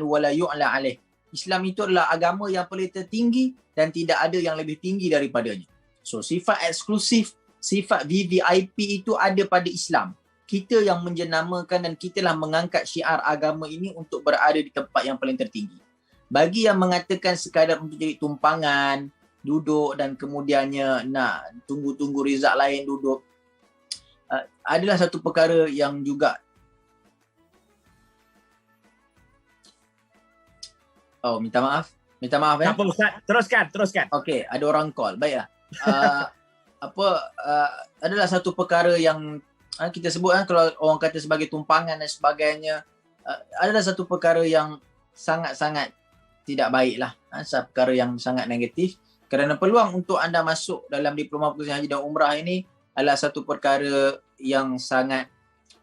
wa la yu'la alaih. Islam itu adalah agama yang paling tertinggi dan tidak ada yang lebih tinggi daripadanya. So sifat eksklusif, sifat VVIP itu ada pada Islam. Kita yang menjenamakan dan kitalah mengangkat syiar agama ini untuk berada di tempat yang paling tertinggi. Bagi yang mengatakan sekadar untuk jadi tumpangan, duduk dan kemudiannya nak tunggu-tunggu rizak lain duduk, adalah satu perkara yang juga minta maaf Tak apa Ustaz, teruskan. Okey, ada orang call. Baiklah. Adalah satu perkara yang kita sebut kalau orang kata sebagai tumpangan dan sebagainya, adalah satu perkara yang sangat-sangat tidak baiklah, satu perkara yang sangat negatif, kerana peluang untuk anda masuk dalam diploma pengurusan haji dan umrah ini adalah satu perkara yang sangat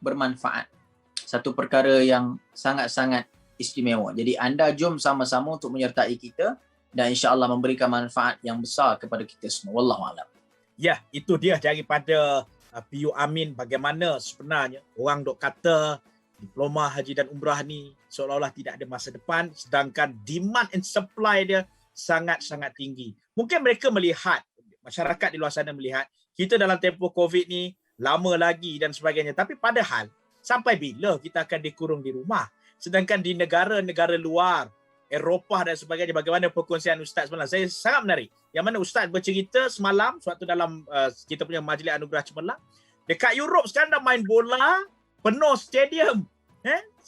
bermanfaat, satu perkara yang sangat-sangat istimewa. Jadi anda jom sama-sama untuk menyertai kita dan insya-Allah memberikan manfaat yang besar kepada kita semua. Wallahu a'lam. Ya, itu dia daripada PU Amin, bagaimana sebenarnya orang dok kata diploma haji dan umrah ni seolah-olah tidak ada masa depan, sedangkan demand and supply dia sangat-sangat tinggi. Mungkin mereka melihat, masyarakat di luar sana melihat, kita dalam tempoh COVID ni lama lagi dan sebagainya. Tapi padahal, sampai bila kita akan dikurung di rumah? Sedangkan di negara-negara luar, Eropah dan sebagainya, bagaimana perkongsian Ustaz semalam? Saya sangat menarik. Yang mana Ustaz bercerita semalam, suatu dalam kita punya majlis anugerah cemerlang, dekat Europe sekarang dah main bola, penuh stadium.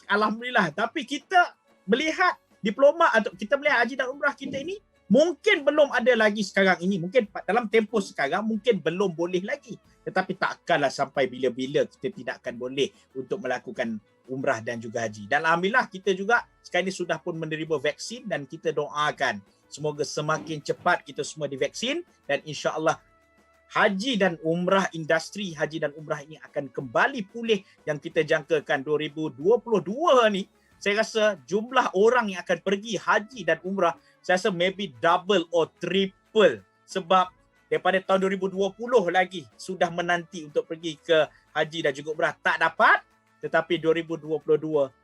Alhamdulillah. Tapi kita melihat diploma atau kita melihat haji dan umrah kita ini, mungkin belum ada lagi sekarang ini. Mungkin dalam tempoh sekarang, mungkin belum boleh lagi. Tetapi takkanlah sampai bila-bila kita tidak akan boleh untuk melakukan umrah dan juga haji. Dan alhamdulillah kita juga sekarang ini sudah pun menerima vaksin dan kita doakan semoga semakin cepat kita semua divaksin dan insya-Allah haji dan umrah, industri haji dan umrah ini akan kembali pulih yang kita jangkakan 2022 ni. Saya rasa jumlah orang yang akan pergi haji dan umrah saya rasa maybe double or triple, sebab daripada tahun 2020 lagi sudah menanti untuk pergi ke haji dan juga umrah tak dapat. Tetapi 2022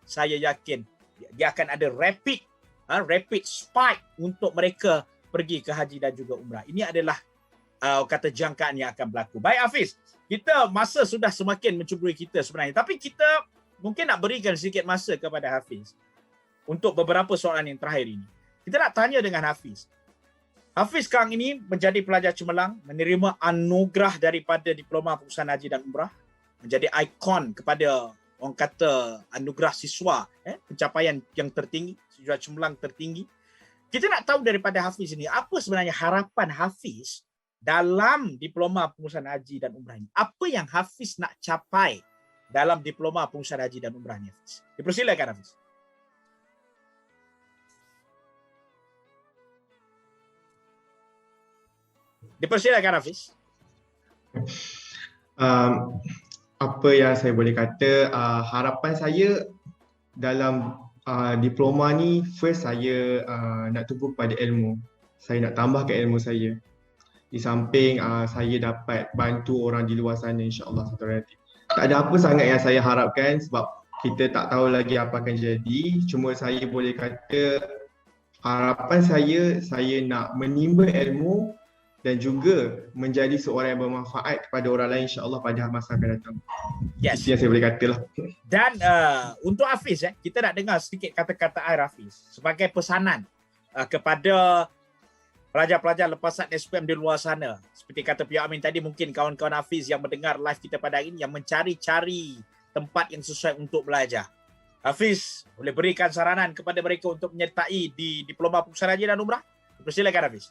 saya yakin dia akan ada rapid spike untuk mereka pergi ke haji dan juga umrah. Ini adalah kata jangkaan yang akan berlaku. Baik Hafiz, kita masa sudah semakin mencuburi kita sebenarnya. Tapi kita mungkin nak berikan sedikit masa kepada Hafiz untuk beberapa soalan yang terakhir ini. Kita nak tanya dengan Hafiz. Hafiz sekarang ini menjadi pelajar cemerlang, menerima anugerah daripada diploma pengurusan haji dan umrah, menjadi ikon kepada orang kata anugerah siswa, pencapaian yang tertinggi, siswa cemerlang tertinggi. Kita nak tahu daripada Hafiz ini, apa sebenarnya harapan Hafiz dalam diploma pengurusan haji dan umrah ini? Apa yang Hafiz nak capai dalam diploma pengurusan haji dan umrah ini, Hafiz? Dipersilakan Hafiz. Dipersilakan Hafiz. Um, apa yang saya boleh kata, harapan saya dalam diploma ni, first saya nak tumpu pada ilmu. Saya nak tambahkan ilmu saya. Di samping saya dapat bantu orang di luar sana, insya-Allah satu hari nanti. Tak ada apa sangat yang saya harapkan sebab kita tak tahu lagi apa akan jadi. Cuma saya boleh kata harapan saya nak menimba ilmu dan juga menjadi seorang yang bermanfaat kepada orang lain, insya-Allah pada masa akan datang. Yes. Itu yang saya boleh katalah. Dan untuk Hafiz, kita nak dengar sedikit kata-kata air Hafiz sebagai pesanan kepada pelajar-pelajar lepasan SPM di luar sana. Seperti kata Pihak Amin tadi, mungkin kawan-kawan Hafiz yang mendengar live kita pada hari ini yang mencari-cari tempat yang sesuai untuk belajar. Hafiz, boleh berikan saranan kepada mereka untuk menyertai di Diploma Pengurusan Haji dan Umrah? Persilakan Hafiz.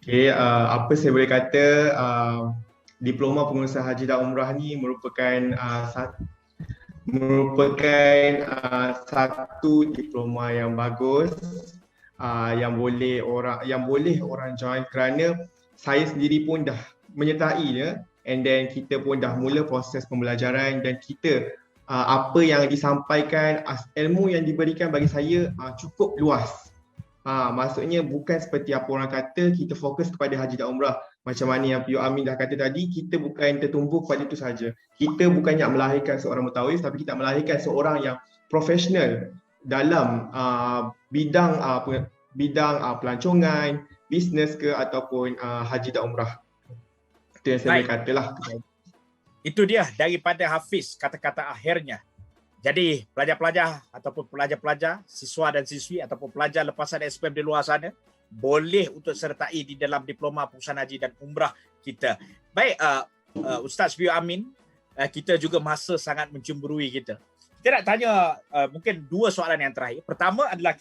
Okay, apa saya boleh kata, Diploma Pengurusan Haji dan Umrah ni merupakan satu diploma yang bagus, yang boleh orang join, kerana saya sendiri pun dah menyertai dia, and then kita pun dah mula proses pembelajaran, dan kita apa yang disampaikan, ilmu yang diberikan bagi saya cukup luas. Maksudnya bukan seperti apa orang kata kita fokus kepada haji dan umrah. Macam mana yang Pio Amin dah kata tadi, kita bukan tertumpu pada itu saja. Kita bukannya melahirkan seorang mutawif, tapi kita melahirkan seorang yang profesional dalam bidang pelancongan, bisnes ke ataupun haji dan umrah. Itu yang saya boleh katalah. Itu dia daripada Hafiz, kata-kata akhirnya. Jadi pelajar-pelajar ataupun pelajar-pelajar, siswa dan siswi ataupun pelajar lepasan SPM di luar sana boleh untuk sertai di dalam Diploma Pengurusan Haji dan Umrah kita. Baik, Ustaz Pio Amin, kita juga masa sangat mencemburui kita. Kita nak tanya mungkin dua soalan yang terakhir. Pertama adalah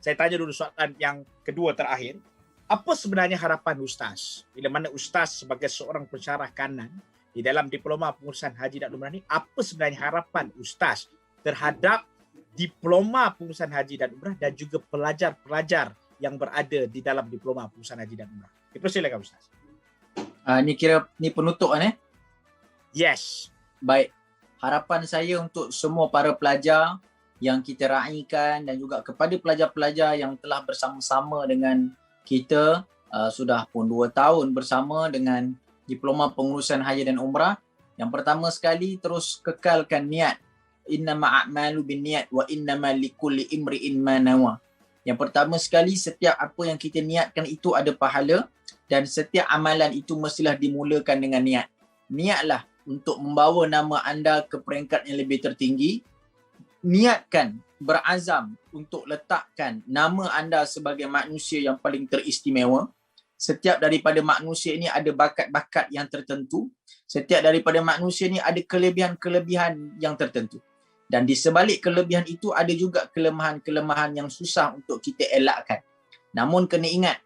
saya tanya dulu soalan yang kedua terakhir. Apa sebenarnya harapan Ustaz bila mana Ustaz sebagai seorang pensyarah kanan di dalam Diploma Pengurusan Haji dan Umrah ni, apa sebenarnya harapan Ustaz terhadap Diploma Pengurusan Haji dan Umrah dan juga pelajar-pelajar yang berada di dalam Diploma Pengurusan Haji dan Umrah? Silakan Ustaz. Ni penutup kan? Yes. Baik. Harapan saya untuk semua para pelajar yang kita raikan dan juga kepada pelajar-pelajar yang telah bersama-sama dengan kita sudah pun 2 tahun bersama dengan Diploma Pengurusan Haji dan Umrah. Yang pertama sekali, terus kekalkan niat. Innama a'malu binniyat wa innama likulli imri'in ma nawa. Yang pertama sekali, setiap apa yang kita niatkan itu ada pahala, dan setiap amalan itu mestilah dimulakan dengan niat. Niatlah untuk membawa nama anda ke peringkat yang lebih tertinggi. Niatkan, berazam untuk letakkan nama anda sebagai manusia yang paling teristimewa. Setiap daripada manusia ini ada bakat-bakat yang tertentu. Setiap daripada manusia ini ada kelebihan-kelebihan yang tertentu. Dan di sebalik kelebihan itu ada juga kelemahan-kelemahan yang susah untuk kita elakkan. Namun kena ingat,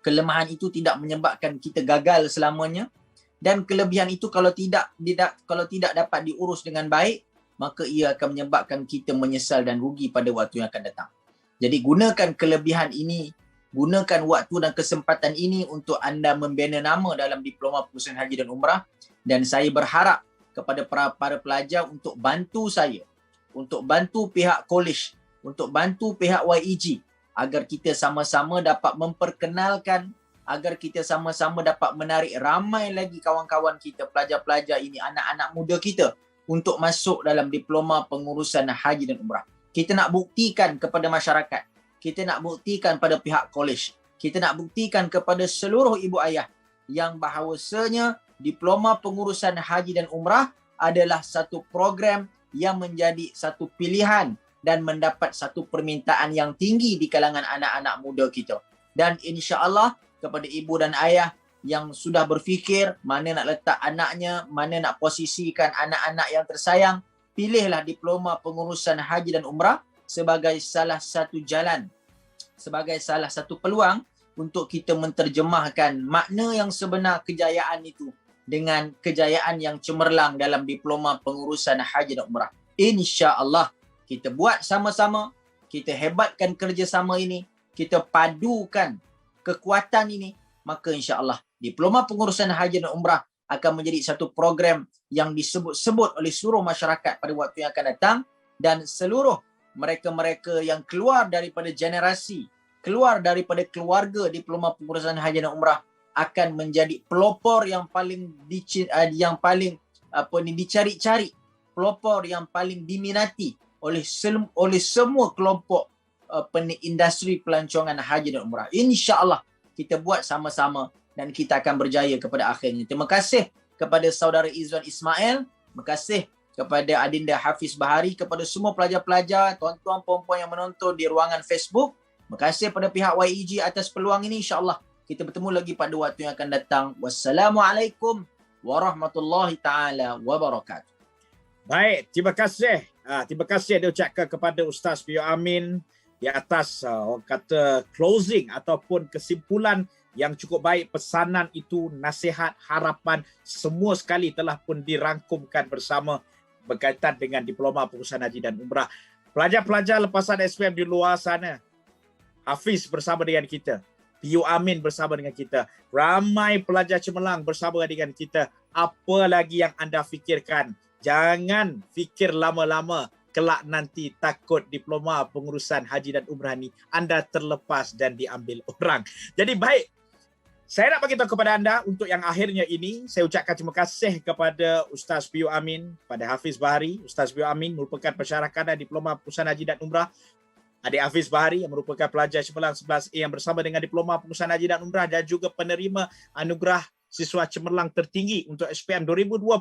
kelemahan itu tidak menyebabkan kita gagal selamanya. Dan kelebihan itu kalau tidak dapat diurus dengan baik, maka ia akan menyebabkan kita menyesal dan rugi pada waktu yang akan datang. Jadi gunakan kelebihan ini, gunakan waktu dan kesempatan ini untuk anda membina nama dalam Diploma Pengurusan Haji dan Umrah. Dan saya berharap kepada para pelajar untuk bantu saya, untuk bantu pihak kolej, untuk bantu pihak YEG agar kita sama-sama dapat memperkenalkan, agar kita sama-sama dapat menarik ramai lagi kawan-kawan kita, pelajar-pelajar ini, anak-anak muda kita untuk masuk dalam Diploma Pengurusan Haji dan Umrah. Kita nak buktikan kepada masyarakat, kita nak buktikan pada pihak kolej, kita nak buktikan kepada seluruh ibu ayah yang bahawasanya Diploma Pengurusan Haji dan Umrah adalah satu program yang menjadi satu pilihan dan mendapat satu permintaan yang tinggi di kalangan anak-anak muda kita. Dan insya-Allah kepada ibu dan ayah yang sudah berfikir mana nak letak anaknya, mana nak posisikan anak-anak yang tersayang, pilihlah Diploma Pengurusan Haji dan Umrah sebagai salah satu jalan, sebagai salah satu peluang untuk kita menterjemahkan makna yang sebenar kejayaan itu dengan kejayaan yang cemerlang dalam Diploma Pengurusan Haji dan Umrah. Insya-Allah kita buat sama-sama, kita hebatkan kerjasama ini, kita padukan kekuatan ini, maka insya-Allah Diploma Pengurusan Haji dan Umrah akan menjadi satu program yang disebut-sebut oleh seluruh masyarakat pada waktu yang akan datang, dan seluruh mereka-mereka yang keluar daripada generasi, keluar daripada keluarga Diploma Pengurusan Haji dan Umrah akan menjadi pelopor yang paling dicari-cari, pelopor yang paling diminati oleh semua kelompok industri pelancongan haji dan umrah. InsyaAllah kita buat sama-sama dan kita akan berjaya kepada akhirnya. Terima kasih kepada saudara Izwan Ismail, terima kasih kepada Adinda Hafiz Bahari, kepada semua pelajar-pelajar, tuan-tuan puan-puan yang menonton di ruangan Facebook. Terima kasih kepada pihak YEG atas peluang ini. InsyaAllah kita bertemu lagi pada waktu yang akan datang. Wassalamualaikum warahmatullahi taala wabarakatuh. Baik, terima kasih. Terima kasih diucapkan kepada Ustaz Pio Amin di atas orang kata closing ataupun kesimpulan yang cukup baik. Pesanan itu, nasihat, harapan semua sekali telah pun dirangkumkan bersama berkaitan dengan Diploma Pengurusan Haji dan Umrah. Pelajar-pelajar lepasan SPM di luar sana, Hafiz bersama dengan kita, Pio Amin bersama dengan kita, ramai pelajar cemerlang bersama dengan kita. Apa lagi yang anda fikirkan? Jangan fikir lama-lama, kelak nanti takut Diploma Pengurusan Haji dan Umrah ni anda terlepas dan diambil orang. Jadi baik, saya nak bagi tahu kepada anda untuk yang akhirnya ini, saya ucapkan terima kasih kepada Ustaz Pio Amin, pada Hafiz Bahari. Ustaz Pio Amin merupakan pensyarah Diploma Pengurusan Haji dan Umrah. Adik Hafiz Bahari yang merupakan pelajar cemerlang 11A yang bersama dengan Diploma Pengurusan Haji dan Umrah dan juga penerima anugerah siswa cemerlang tertinggi untuk SPM 2020.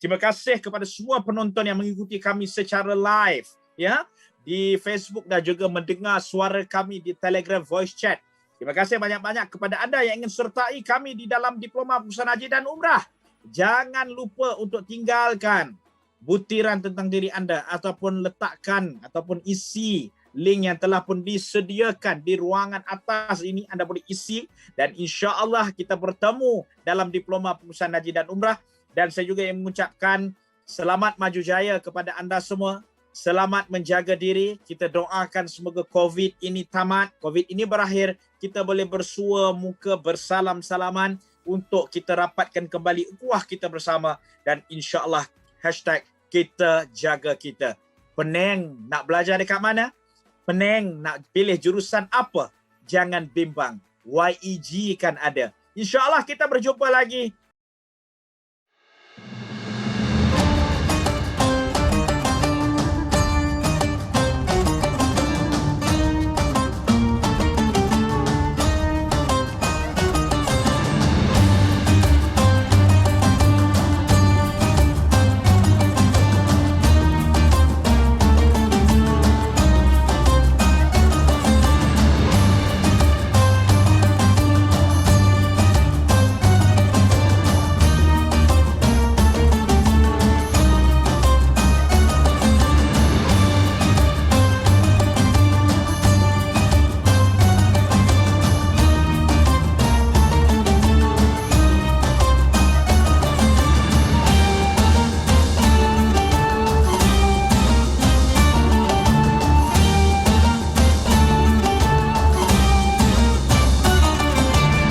Terima kasih kepada semua penonton yang mengikuti kami secara live ya di Facebook dan juga mendengar suara kami di Telegram voice chat. Terima kasih banyak-banyak kepada anda yang ingin sertai kami di dalam Diploma Pengurusan Haji dan Umrah. Jangan lupa untuk tinggalkan butiran tentang diri anda ataupun letakkan ataupun isi link yang telah pun disediakan di ruangan atas ini. Anda boleh isi dan insya-Allah kita bertemu dalam Diploma Pengurusan Haji dan Umrah. Dan saya juga ingin mengucapkan selamat maju jaya kepada anda semua. Selamat menjaga diri. Kita doakan semoga COVID ini tamat, COVID ini berakhir. Kita boleh bersua muka, bersalam-salaman untuk kita rapatkan kembali ukhuwah kita bersama. Dan insya-Allah #kita jaga kita. Pening nak belajar dekat mana? Pening nak pilih jurusan apa? Jangan bimbang. YEG kan ada. InsyaAllah kita berjumpa lagi